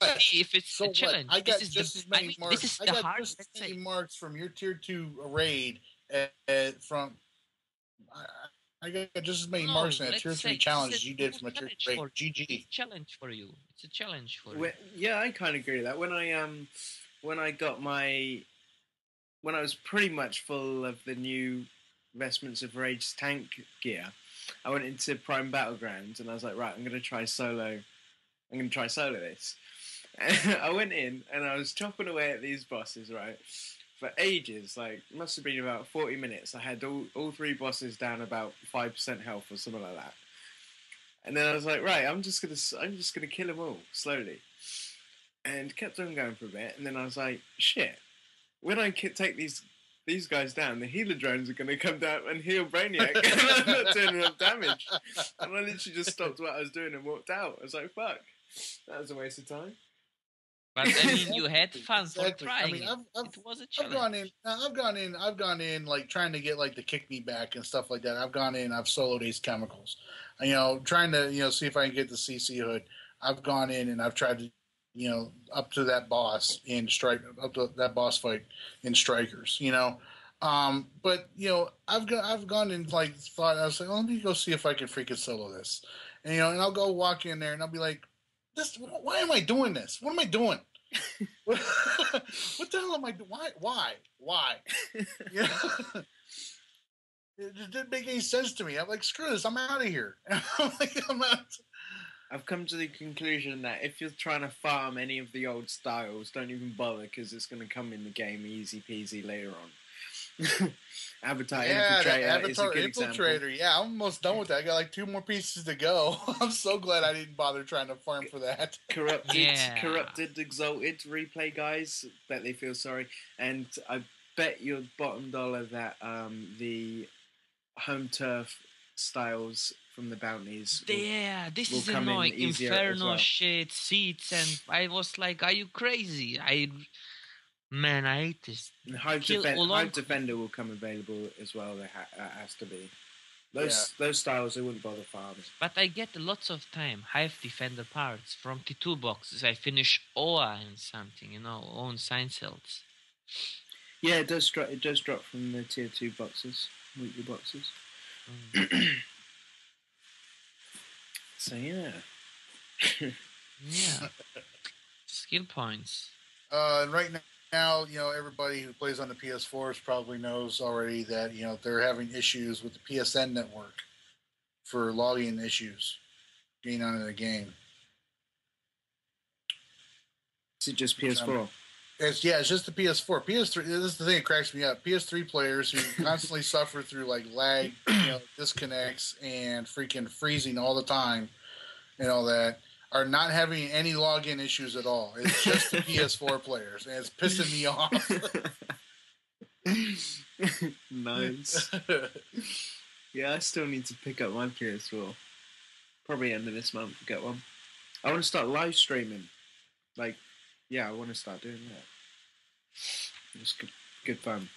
If it's a challenge,
I got just as many marks. I got just as many marks from your tier 2 raid I got just as many marks in a tier 3 challenge as you did from a tier 3 raid. GG.
It's a challenge for you. It's a challenge for you.
Yeah, I kind of agree with that. When I was pretty much full of the new Vestments of Rage tank gear, I went into Prime Battlegrounds and I was like, right, I'm going to try solo this. And I went in and I was chopping away at these bosses, right, for ages. Like, it must have been about 40 minutes. I had all 3 bosses down about 5% health or something like that. And then I was like, right, I'm just gonna kill them all slowly, and kept on going for a bit. And then I was like, shit. When I take these guys down, the healer drones are going to come down and heal Brainiac, and I'm not doing enough damage. And I literally just stopped what I was doing and walked out. I was like, fuck, that was a waste of time.
But I mean, you had fun for trying. I mean, it was a challenge.
I've gone in like trying to get like the kick me back and stuff like that. I've gone in, I've soloed Ace Chemicals, trying to see if I can get the CC hood. I've gone in and I've tried to. Up to that boss fight in Strikers, but I've gone and like thought, I was like, let me go see if I can freaking solo this, and I'll go walk in there and I'll be like, why am I doing this? What am I doing? What the hell am I doing? Why? It just didn't make any sense to me. I'm like, screw this, I'm out of here. I'm out.
I've come to the conclusion that if you're trying to farm any of the old styles, don't even bother, because it's going to come in the game easy peasy later on. Avatar Infiltrator is a good example.
Yeah, I'm almost done with that. I got like 2 more pieces to go. I'm so glad I didn't bother trying to farm for that.
Corrupted, Exalted replay guys, bet they feel sorry. And I bet your bottom dollar that the home turf styles from the bounties
this is annoying. Inferno shit, seats, and I was like, are you crazy? Man, I hate this.
And Hive
Kill
Hive Defender will come available as well. That has to be. Those styles, I wouldn't bother farming.
But I get lots of time. Hive Defender parts from the toolboxes. I finish OA and something, own sign cells.
Yeah, it does drop. It does drop from the tier 2 boxes, weekly boxes. So yeah.
Yeah. Skill points.
And right now, everybody who plays on the PS4s probably knows already that, they're having issues with the PSN network for login issues getting onto the game.
Is it just PS4?
It's just the PS4. PS3, this is the thing that cracks me up. PS3 players who constantly suffer through like lag, disconnects and freaking freezing all the time and all that are not having any login issues at all. It's just the PS4 players, and it's pissing me off.
Nice. Yeah, I still need to pick up my PS4. Probably end of this month, get one. I want to start live streaming. I want to start doing that. It's good fun.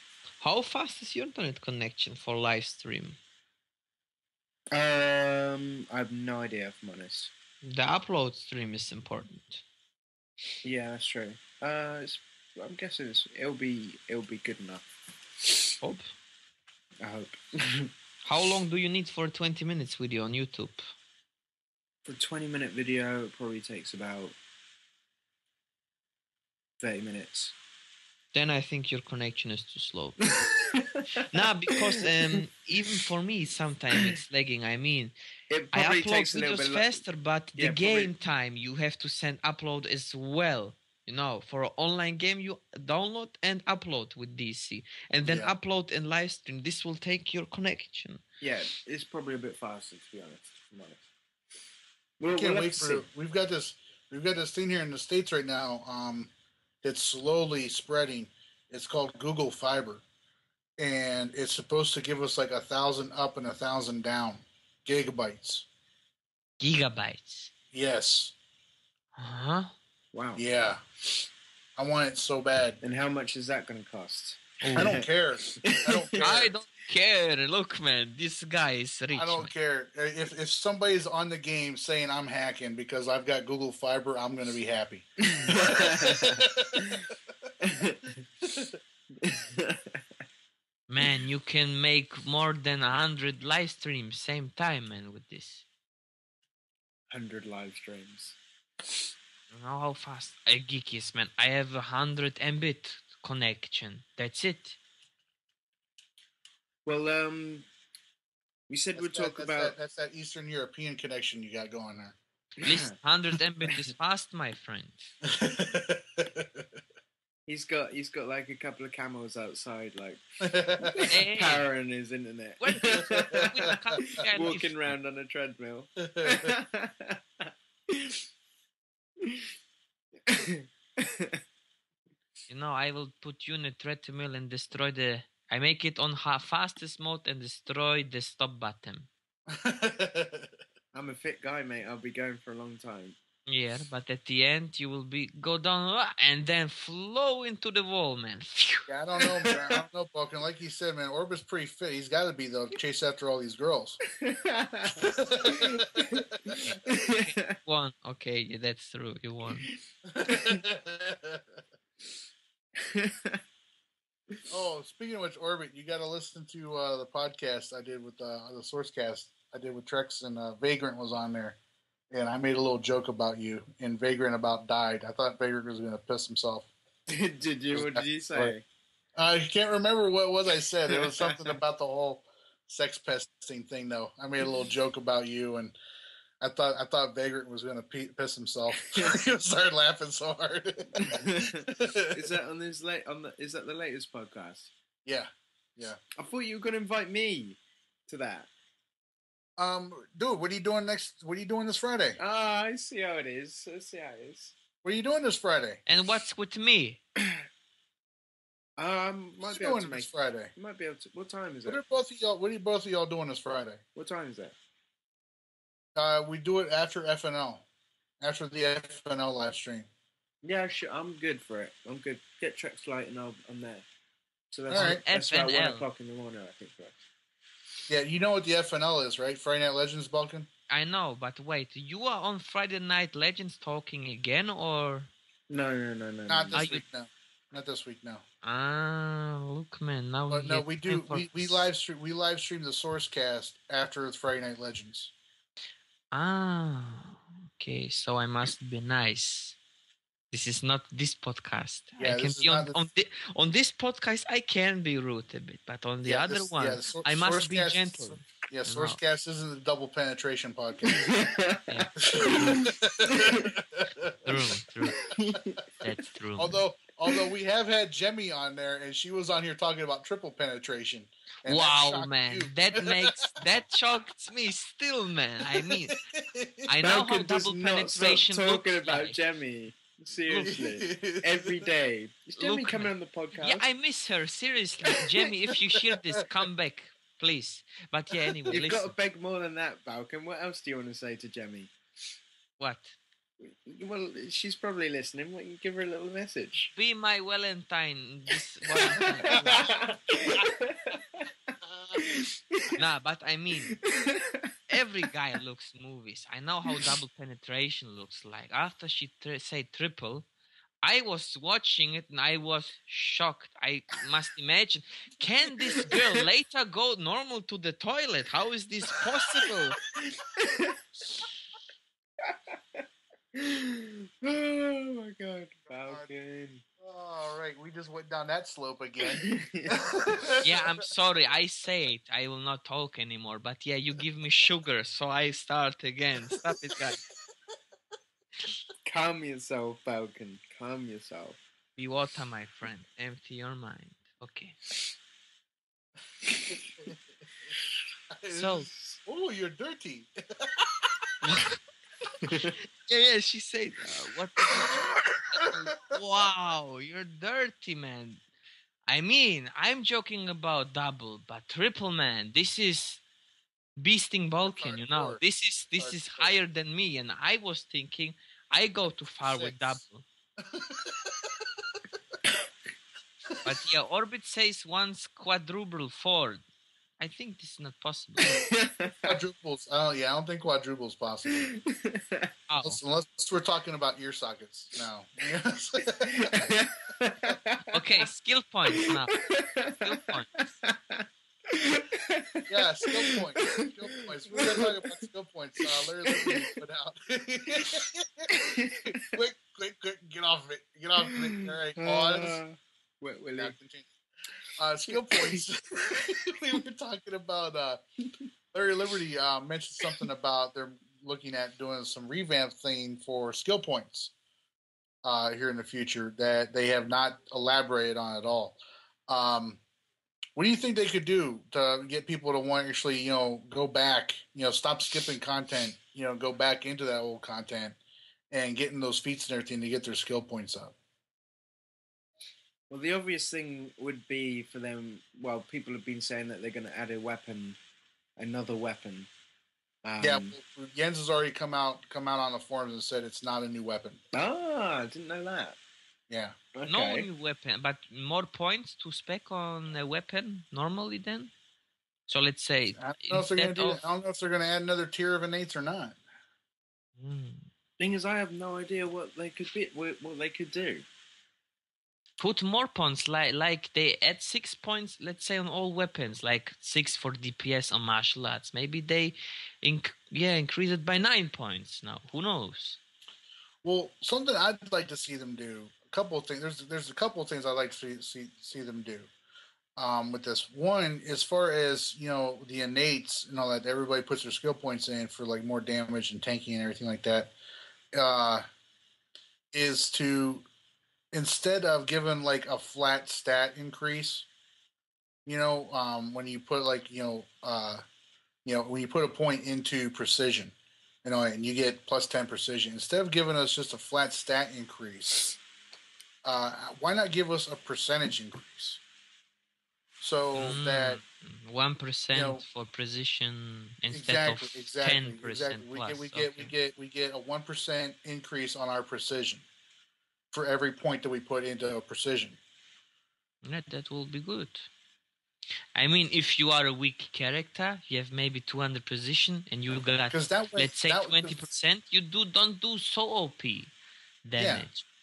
How fast is your internet connection for live stream?
I have no idea, if I'm honest.
The upload stream is important.
Yeah, that's true. I'm guessing it'll be good enough.
Hope.
I hope.
How long do you need for a 20 minutes video on YouTube?
For a 20-minute video, it probably takes about 30 minutes.
Then I think your connection is too slow. Because even for me, sometimes it's lagging. I mean, I upload videos faster, but the game time you have to send upload as well. For an online game, you download and upload with DC, and then upload and live stream. This will take your connection.
Yeah, it's probably a bit faster, to be honest.
We've got this thing here in the States right now. It's slowly spreading. It's called Google Fiber, and it's supposed to give us like 1,000 up and 1,000 down gigabytes.
Gigabytes.
Yes.
Huh?
Wow.
Yeah. I want it so bad.
And how much is that going to cost?
I don't care.
I don't care. Look, man, this guy is rich.
I don't care. If somebody's on the game saying I'm hacking because I've got Google Fiber, I'm going to be happy.
Man, you can make more than 100 live streams same time, man, with this.
100 live streams.
You know how fast I geek is, man. I have 100 Mbit connection. That's it.
Well, we said we'd talk about...
That's that Eastern European connection you got going there.
Listen, 100 Mbit is fast, my friend.
He's got like a couple of camels outside, like
Hey.
powering his internet. Walking around on a treadmill.
I will put you in a treadmill and destroy the... I make it on fastest mode and destroy the stop button.
I'm a fit guy, mate. I'll be going for a long time.
Yeah, but at the end you will go down and then flow into the wall, man.
Yeah, I don't know, man. I don't know, Balkan. Like you said, man, Orbit's pretty fit. He's got to be, though, to chase after all these girls.
Won. Okay, yeah, that's true. You won.
Oh, speaking of which, Orbit, you got to listen to the podcast I did with the Sourcecast I did with Trex, and Vagrant was on there. And I made a little joke about you, and Vagrant about died. I thought Vagrant was going to piss himself.
Did you? What did you say?
I can't remember what it was I said. It was something about the whole sex pesting thing, though. I made a little joke about you, and I thought Vagrant was going to piss himself. He started laughing so hard.
Is that on this is that the latest podcast?
Yeah.
I thought you were going to invite me to that.
Dude, what are you doing next? What are you doing this Friday?
I see how it is.
What are you doing this Friday?
And what's with me?
Might be able to
this Friday.
Might be able to. What time is it?
What are both of y'all doing this Friday?
What time is that?
We do it after FNL, after the FNL live stream.
Yeah, sure. I'm good for it. I'm good. Get Trex Light and I'm there. So that's
All right.
that's about 1
FNL.
o'clock in the morning, I think, for us.
Yeah, you know what the FNL is, right? Friday Night Legends, Balkan?
I know, but wait, you are on Friday Night Legends talking again, or
No.
Not
Are
this
you-
week, no. Not this week, no.
look, man, now
But
we
no,
get
we do. We live stream the Sourcecast after it's Friday Night Legends.
Okay, so I must be nice. This is not this podcast.
Yeah,
I can
this is
be
not
on this podcast. I can be rude a bit, but on the other one, I must be
Sourcecast-
gentle.
Yeah,
you know.
Sourcecast isn't a double penetration podcast.
Yeah. True. That's true.
Although we have had Jemmy on there, and she was on here talking about triple penetration. And that
Wow,
shocked
man,
you.
that shocks me still, man. I mean, I know how
Falcon does
double
not
penetration
stop talking
looks
about
like.
Jemmy. Seriously, every day. Is Jemmy
Look,
coming
man.
on the podcast?
Yeah, I miss her seriously, Jamie. If you hear this, come back, please. But yeah, anyway,
You've
listen.
got to beg more than that, Balkan. What else do you want to say to Jemmy?
What?
Well, she's probably listening. We can give her a little message.
Be my Valentine. This Valentine. Nah, but I mean, every guy looks movies. I know how double penetration looks like. After she said triple, I was watching it and I was shocked. I must imagine, can this girl later go normal to the toilet? How is this possible?
Oh my God, Falcon.
All right, we just went down that slope again.
Yeah, I'm sorry. I say it. I will not talk anymore. But yeah, you give me sugar, so I start again. Stop it, guys.
Calm yourself, Falcon. Calm yourself.
Be water, my friend. Empty your mind. Okay. So.
Oh, you're dirty.
Yeah, she said, what? Wow, you're dirty, man. I mean, I'm joking about double, but triple, man, this is beasting Balkan, you know. This is higher than me, and I was thinking I go too far with double. But yeah, Orbit says once quadruple 4. I think this is not possible.
Quadruples. Oh, yeah, I don't think quadruples possible.
Oh.
Unless we're talking about ear sockets now.
Okay, skill points now. Skill points.
Yeah, skill points. Skill points. We're going to talk about skill points. Larry Liberty put out. quick, get off of it. Get off of it. All right, pause. Skill points. We were talking about Larry Liberty mentioned something about they're looking at doing some revamp thing for skill points here in the future that they have not elaborated on at all. What do you think they could do to get people to want to actually, go back, stop skipping content, go back into that old content and getting those feats and everything to get their skill points up?
Well, the obvious thing would be for them. Well, people have been saying that they're going to add another weapon.
Yeah, Jens has already come out on the forums and said it's not a new weapon.
Ah, I didn't know that.
Yeah.
Okay.
No new weapon, but more points to spec on a weapon normally then? So let's say...
I don't know if they're going to do that. I don't know if they're going to add another tier of innates or not.
Thing is, I have no idea what they could be, what they could do.
Put more points, like they add 6 points, let's say, on all weapons, like 6 for DPS on martial arts. Maybe they increase it by 9 points now. Who knows?
Well, something I'd like to see them do, a couple of things. There's a couple of things I'd like to see them do with this. One, as far as, the innates and all that, everybody puts their skill points in for like more damage and tanking and everything like that, is to... instead of giving like a flat stat increase, when you put like, when you put a point into precision, and you get plus 10 precision, instead of giving us just a flat stat increase, why not give us a percentage increase? So that
1% for precision instead of 10% plus.
We get a 1% increase on our precision. for every point that we put into precision.
Yeah, that will be good. I mean, if you are a weak character, you have maybe 200 precision, and you got, let's say, 20%. You don't do so OP damage. Yeah.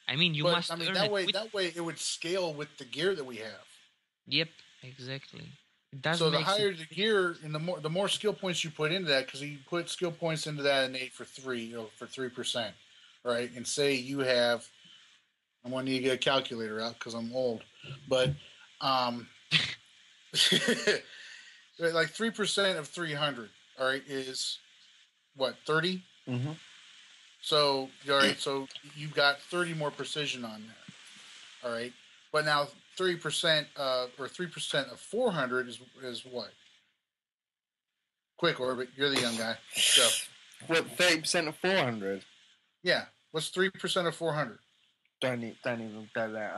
I mean, you must earn
that
it.
way it would scale with the gear that we have.
Yep, exactly.
So the higher the gear, and the more skill points you put into that, because you put skill points into that innate for 3%, right? And say you have, I'm going to need to get a calculator out because I'm old, but like 3% of 300, all right, is what, 30?
Mm-hmm.
So all right, so you've got 30 more precision on there, all right. But now 3% or 3% of 400 is what? Quick, Orbit, you're the young guy. Go.
What, 30% of 400?
Yeah. What's 3% of 400?
Don't even go there.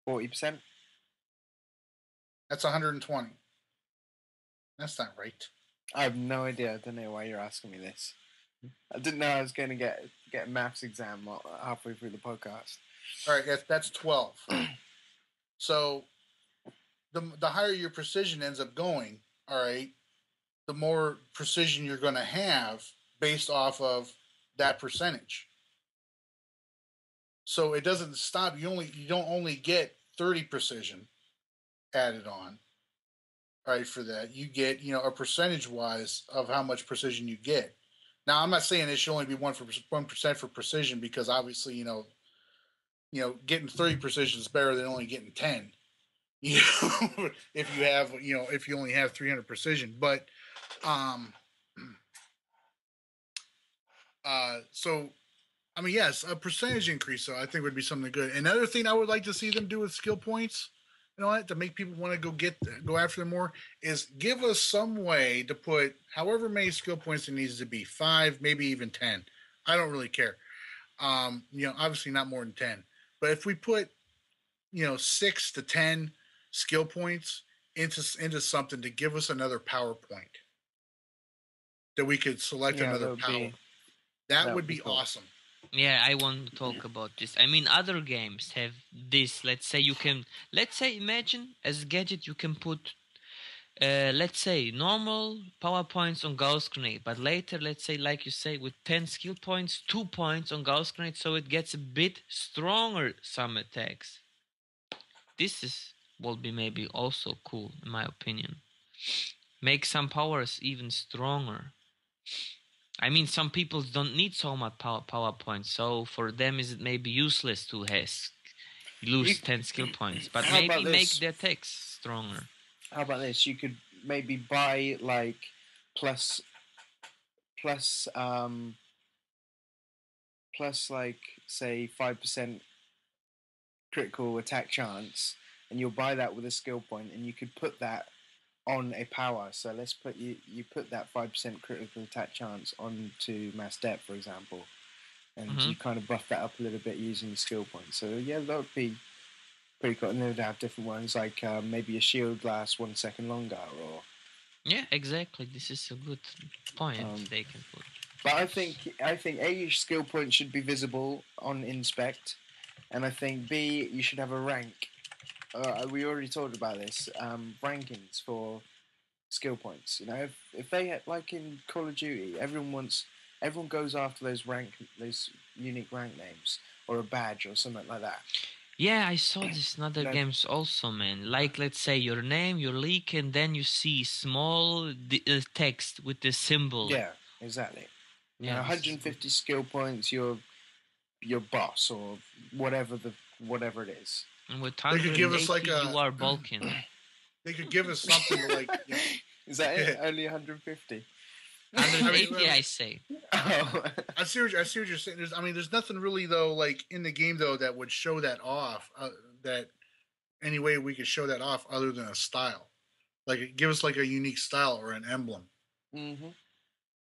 40%.
That's 120. That's not right.
I have no idea. I don't know why you're asking me this. I didn't know I was going to get a maths exam halfway through the podcast.
All right, that's 12. So the higher your precision ends up going, all right, the more precision you're going to have based off of that percentage. So it doesn't stop. You don't only get 30 precision added on, right? For that, you get a percentage wise of how much precision you get. Now, I'm not saying it should only be 1% for precision, because obviously getting 30 precision is better than only getting 10. If you only have 300 precision, but so I mean, yes, a percentage increase, though, I think would be something good. Another thing I would like to see them do with skill points, to make people want to go after them more, is give us some way to put however many skill points it needs to be, 5, maybe even 10. I don't really care. Obviously not more than 10. But if we put, 6 to 10 skill points into something to give us another power point that we could select another power, that would be cool. Awesome.
Yeah, I want to talk about this. I mean, other games have this. Let's say imagine as a gadget you can put, let's say, normal power points on Gauss Grenade, but later, let's say, like you say, with 10 skill points, 2 points on Gauss Grenade, so it gets a bit stronger some attacks. This will be maybe also cool, in my opinion. Make some powers even stronger. I mean, some people don't need so much power points, so for them is it maybe useless to lose 10 skill points, but maybe make the attacks stronger.
How about this? You could maybe buy like plus like say 5% critical attack chance, and you'll buy that with a skill point, and you could put that on a power. So let's put you put that 5% critical attack chance onto mass depth, for example, and you kind of buff that up a little bit using the skill point. So yeah, that would be pretty cool. And then they'd have different ones, like maybe a shield lasts 1 second longer, or
yeah, exactly. This is a good point they can put.
But I think A, skill point should be visible on inspect, and I think B, you should have a rank. We already talked about this. Rankings for skill points. If they had, like in Call of Duty, everyone goes after those unique rank names or a badge or something like that.
Yeah, I saw this in other games also, man. Like, let's say your name, your leak, and then you see small text with the symbol.
Yeah, exactly. Yeah, 150 skill points, your boss or whatever it is.
And with
they could give us like
you are Balkan.
They could give us something like.
Is that it? Only 150.
180, I say.
Oh.
I see what you're saying. There's nothing really though, like in the game though, that would show that off. That any way we could show that off other than a style, like give us like a unique style or an emblem.
Mm-hmm.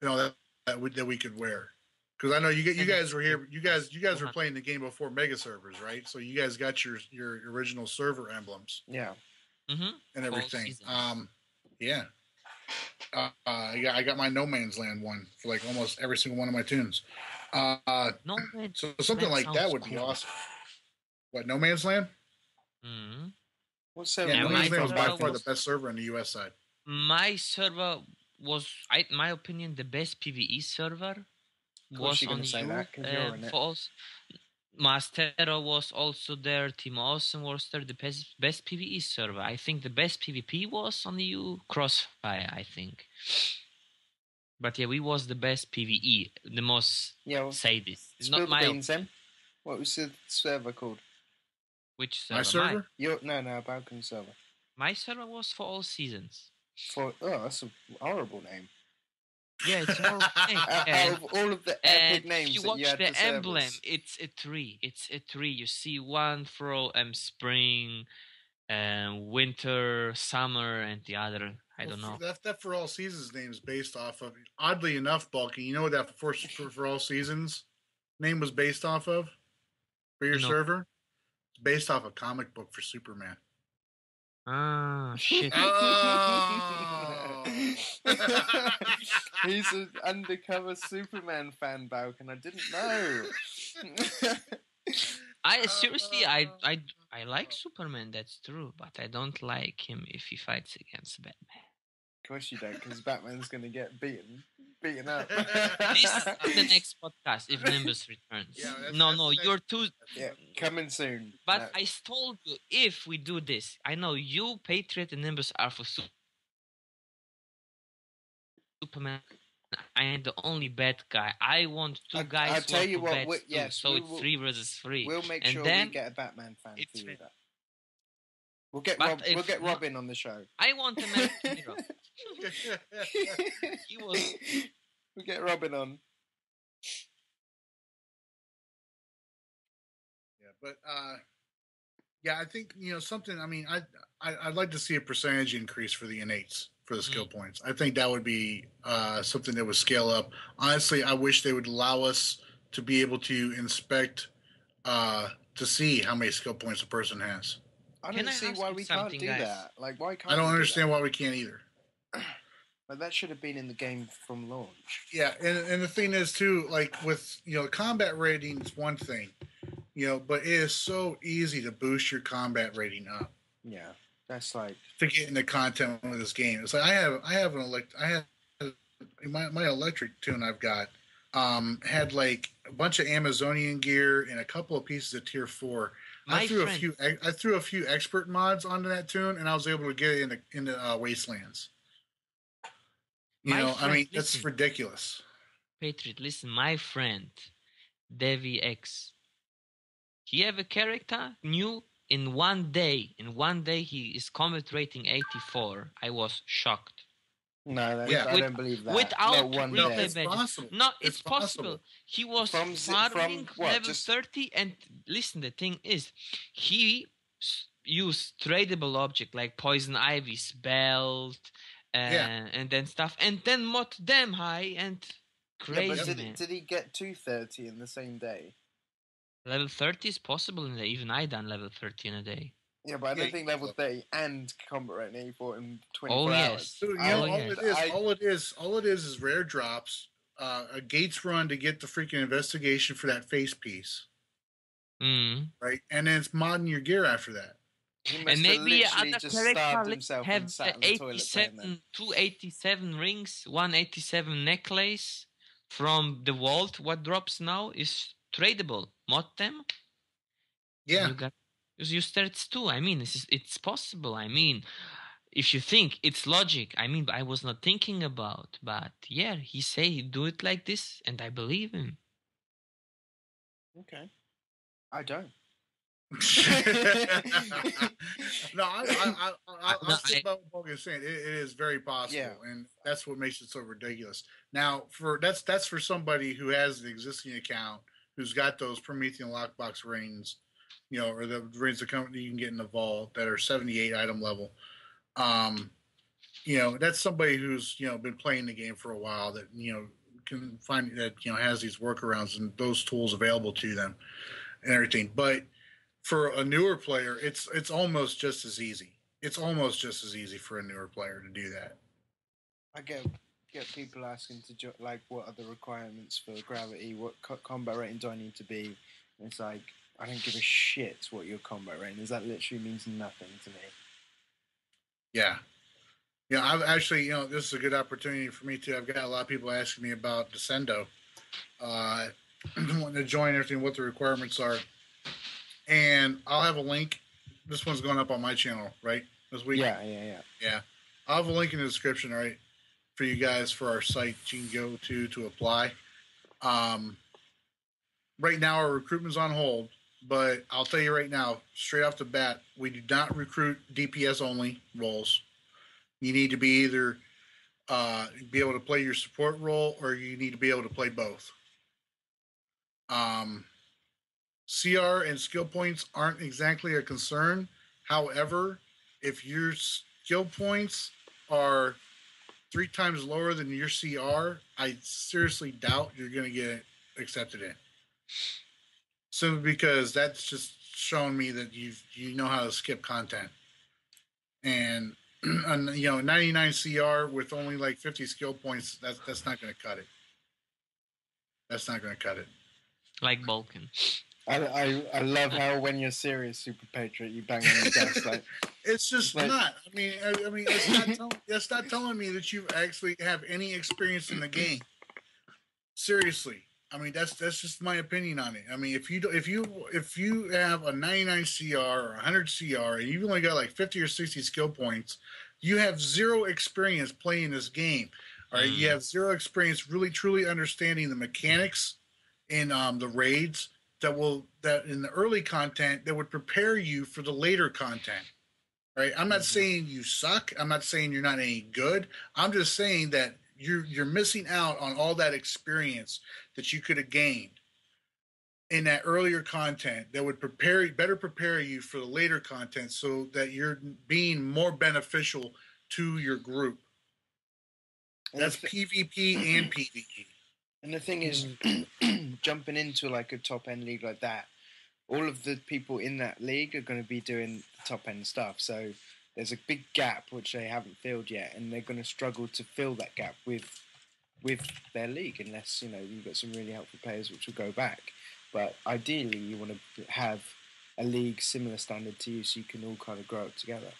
That we could wear. Because I know you guys were here. You guys were playing the game before mega servers, right? So you guys got your original server emblems.
Yeah.
And everything. Yeah. I got my No Man's Land one for like almost every single one of my tunes.
No Man's
So something
Land
like that
sounds
would be
cool.
awesome. What, No Man's Land?
Mm-hmm.
What server?
Yeah,
Yeah,
No
my
Man's Land was by
server
far
was-
the best server on the US side.
My server was, in my opinion, the best PvE server. Was
you're
on
gonna say
you.
that, 'cause you're in it.
False. Mastero was also there. Team Awesome was there. The best PvE server. I think the best PvP was on you. Crossfire, I think. But yeah, we was the best PvE. The most sadist.
Spill
Not
the
my
beans, then. What was the server called?
which server?
My server?
No, Balkan server.
My server was for all seasons.
That's a horrible name.
Yeah, it's a horrible thing.
Out of all of the epic names
if you
that
watch
you had
the
for
emblem,
servers.
it's a tree. It's a tree. You see one for spring, winter, summer, and the other. I don't know.
That For All Seasons name is based off of, oddly enough, Balkan, you know what that for All Seasons name was based off of for your
No.
server? It's based off a comic book for Superman.
Ah, shit.
Oh!
He's an undercover Superman fan, Balkan. I didn't know.
I seriously, I like Superman. That's true, but I don't like him if he fights against Batman.
Of course you don't, because Batman's going to get beaten up.
This is the next podcast if Nimbus returns.
Yeah,
no, you're too.
Yeah, coming soon.
But
No.
I told you if we do this, I know you, Patriot, and Nimbus are for Superman. I am the only bad guy. I want two guys.
I'll tell you
for
what.
beds too,
Yes,
so it's 3 versus 3.
We'll make
and
sure
then
we get a Batman fan
it's
for you.
re-
Though. We'll get Robin on the show.
I want a American hero. He was.
We'll get Robin on.
Yeah, but yeah, I think something. I mean, I'd like to see a percentage increase for the innates for the skill points. I think that would be something that would scale up. Honestly, I wish they would allow us to be able to inspect to see how many skill points a person has.
I don't see
ask
why
you
we can't
something,
do
guys?
that. Like, why can't
I don't
we do
understand
that?
why we can't either.
Like, that should have been in the game from launch.
Yeah, and the thing is too, like with combat rating is one thing, but it is so easy to boost your combat rating up
Yeah, that's like
to get into content with this game. It's like I have my electric tune I've got had like a bunch of Amazonian gear and a couple of pieces of tier 4. I threw a few expert mods onto that tune, and I was able to get it into Wastelands. I mean, that's ridiculous.
Patriot, listen, my friend, Devi X, he have a character new in one day. In one day, he is combat rating 84. I was shocked.
no,
Yeah.
I don't believe that.
Without
no, one
replay
day.
It's
badges.
possible.
No,
It's
it's possible. He was
From
farming
what,
level
just-
30, and listen, the thing is, he used tradable object like poison ivy, belt, and then stuff, and then mod them high and
Yeah,
crazy,
but
man.
did he get 230 in the same day?
Level 30 is possible in a day. Even I done level 30 in a day.
Yeah, but I don't
Yeah,
think
you-
level 30 and combat rate 84 in 24
Oh,
hours.
yes.
So,
Oh,
all it is rare drops, a gates run to get the freaking investigation for that face piece,
Mm.
right? And then it's modding your gear after that.
He must
And
have
maybe
literally
other
just starved
character
himself
have
and sat
the
on the toilet playing them.
287 rings, 187 necklace from the vault. What drops now is tradable. Mod them.
Yeah,
You got you starts too. I mean, it's possible. I mean, if you think it's logic. I mean, I was not thinking about, but yeah, he say he do it like this, and I believe him.
Okay. I don't.
no, I'll stick by what Morgan's saying. It is very possible,
Yeah.
and that's what makes it so ridiculous. Now, that's for somebody who has the existing account, who's got those Promethean lockbox rings, or the rings that you can get in the vault that are 78 item level. That's somebody who's been playing the game for a while that can find that has these workarounds and those tools available to them and everything. But for a newer player, it's almost just as easy. It's almost just as easy for a newer player to do that.
I get get people asking to like, what are the requirements for gravity? What combat rating do I need to be? And it's like, I don't give a shit what your combat rating is. That literally means nothing to me.
Yeah. Yeah, I've actually, this is a good opportunity for me too. I've got a lot of people asking me about Discendo, wanting to join everything, what the requirements are. And I'll have a link. This one's going up on my channel, right? This week? Yeah. I'll have a link in the description, right, for you guys for our site you can go to apply. Right now, our recruitment's on hold, but I'll tell you right now, straight off the bat, we do not recruit DPS only roles. You need to be either be able to play your support role, or you need to be able to play both. CR and skill points aren't exactly a concern. However, if your skill points are 3 times lower than your CR, I seriously doubt you're going to get accepted in. Simply because that's just showing me that you know how to skip content. And 99 CR with only like 50 skill points, that's not going to cut it. That's not going to cut it.
Like Balkan.
I love how when you're serious, Superpatriot, you bang on the desk like.
It's just like, not. I mean, it's not telling me that you actually have any experience in the game. Seriously, I mean that's just my opinion on it. I mean, if you have a 99 CR or 100 CR and you've only got like 50 or 60 skill points, you have zero experience playing this game. All right, you have zero experience really truly understanding the mechanics in the raids that in the early content that would prepare you for the later content. Right? I'm not saying you suck. I'm not saying you're not any good. I'm just saying that you're missing out on all that experience that you could have gained in that earlier content that would better prepare you for the later content, so that you're being more beneficial to your group. That's PvP and PvE.
And the thing is, jumping into like a top end league like that, all of the people in that league are going to be doing top end stuff. So there's a big gap which they haven't filled yet, and they're going to struggle to fill that gap with their league, unless you've got some really helpful players which will go back. But ideally, you want to have a league similar standard to you, so you can all kind of grow together.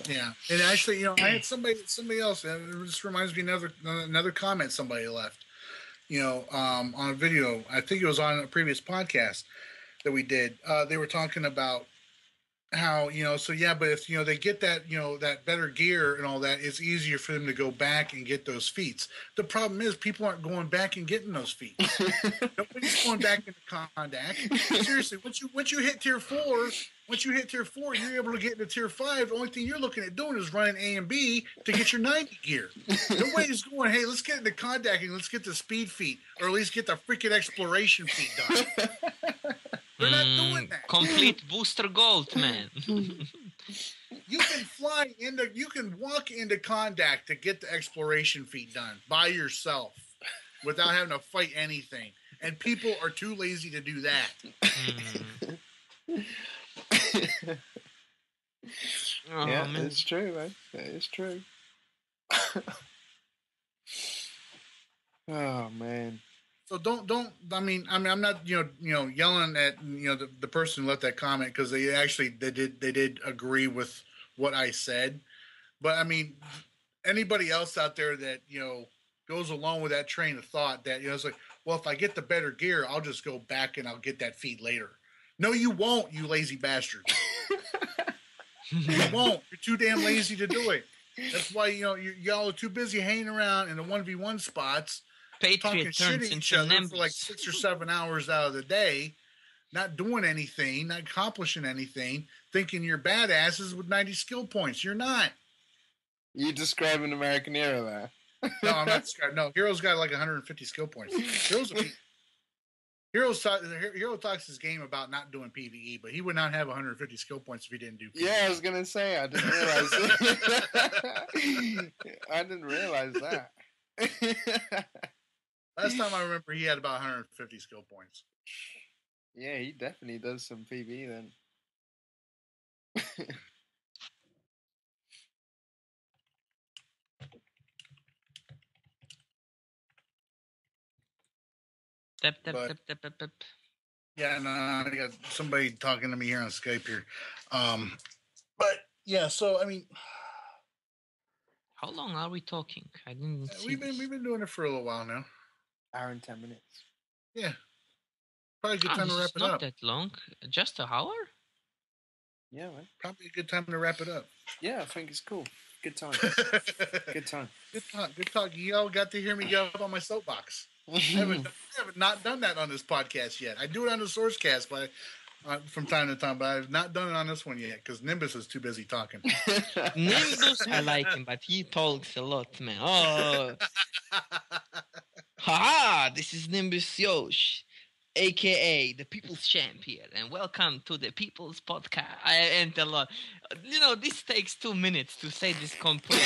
Yeah, and actually, I had somebody else. This reminds me of another comment somebody left. On a video, I think it was on a previous podcast that we did. They were talking about how, but if, they get that, that better gear and all that, it's easier for them to go back and get those feats. The problem is people aren't going back and getting those feats. Nobody's going back into Kondak. Seriously, once you hit tier 4, you're able to get into tier 5. The only thing you're looking at doing is running A and B to get your 90 gear. Nobody's going, hey, let's get into Kondak and let's get the speed feat, or at least get the freaking exploration feat done. They're not doing that.
Complete booster gold, man.
You can walk into Kondak to get the exploration feat done by yourself without having to fight anything. And people are too lazy to do that.
Yeah, it's true, man. That is true. Oh man.
So don't. I mean, I'm not yelling at the person who left that comment, because they did agree with what I said, but I mean, anybody else out there that goes along with that train of thought that it's like, well, if I get the better gear, I'll just go back and I'll get that feat later. No, you won't, you lazy bastard. You won't. You're too damn lazy to do it. That's why y'all are too busy hanging around in the 1v1 spots.
Patriot turns into
each other
Nimbus
for like 6 or 7 hours out of the day, not doing anything, not accomplishing anything, thinking you're badasses with 90 skill points. You're not.
You describe an American hero there.
No, I'm not describing. No, Hero's got like 150 skill points. Hero talks his game about not doing PvE, but he would not have 150 skill points if he didn't do PvE.
Yeah, I was gonna say, I didn't realize I didn't realize that.
Last time I remember, he had about 150 skill points.
Yeah, he definitely does some PvE then.
Tap, tap,
But-
tap, tap, tap, tap.
Yeah, no, I got somebody talking to me here on Skype here. But yeah, so I mean,
How long are we talking? I didn't see
we've
this.
been doing it for a little while now.
Hour and 10 minutes.
Yeah, probably a good time
this
to wrap
is
it
not
up.
that long. Just an hour?
Yeah, man.
Probably a good time to wrap it up.
Yeah, I think it's cool. Good time. Good time.
Good talk. Good talk. Y'all got to hear me get up on my soapbox. I haven't not done that on this podcast yet. I do it on the Sourcecast, but from time to time, but I've not done it on this one yet because Nimbus is too busy talking.
Nimbus, I like him, but he talks a lot, man. Oh, haha! This is Nimbus Yosh, aka the People's Champ here, and welcome to the People's Podcast. And a lot, this takes 2 minutes to say this complete.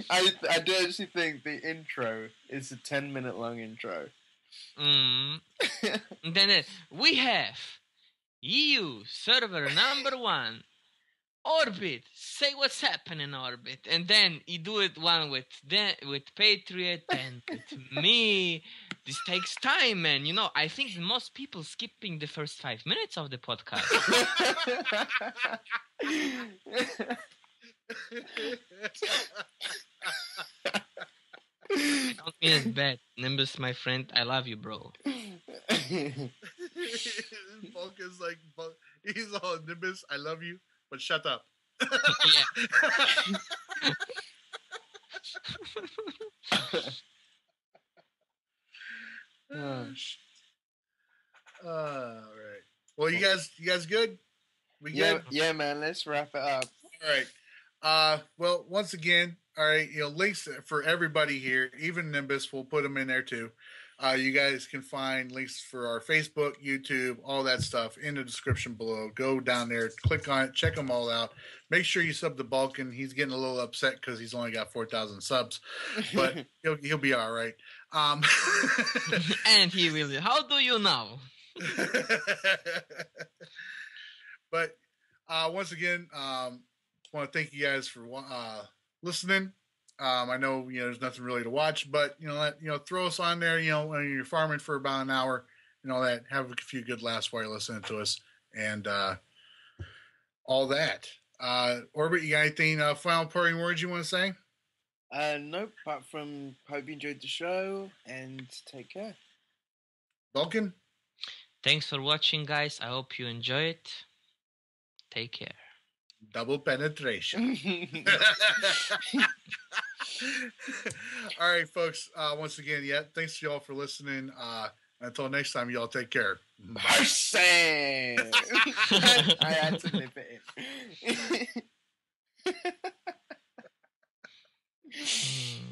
I do actually think the intro is a 10-minute long intro.
And then we have EU server number 1, Orbit. Say what's happening, Orbit, and then you do it one with Patriot and with me. This takes time, man. I think most people skipping the first 5 minutes of the podcast. I don't mean it bad. Nimbus, my friend, I love you, bro.
Vulcan's like, he's all Nimbus, I love you, but shut up.
Oh,
all right. Well, you guys good? We good?
yeah, man. Let's wrap it up.
All right. Well, once again, all right, links for everybody here, even Nimbus, we'll put them in there too. You guys can find links for our Facebook, YouTube, all that stuff in the description below. Go down there, click on it, check them all out. Make sure you sub to Balkan. He's getting a little upset because he's only got 4,000 subs, but he'll be all right.
And he will. How do you know?
But once again, want to thank you guys for listening. I know there's nothing really to watch, but throw us on there. When you're farming for about an hour, that have a few good laughs while you're listening to us, and all that. Orbit, you got anything final parting words you want to say?
Nope. Apart from hope you enjoyed the show and take care.
Vulcan?
Thanks for watching, guys. I hope you enjoy it. Take care.
Double penetration. All right, folks. Once again, thanks to y'all for listening. Until next time, y'all take care.
Mercy! I had to nip it in.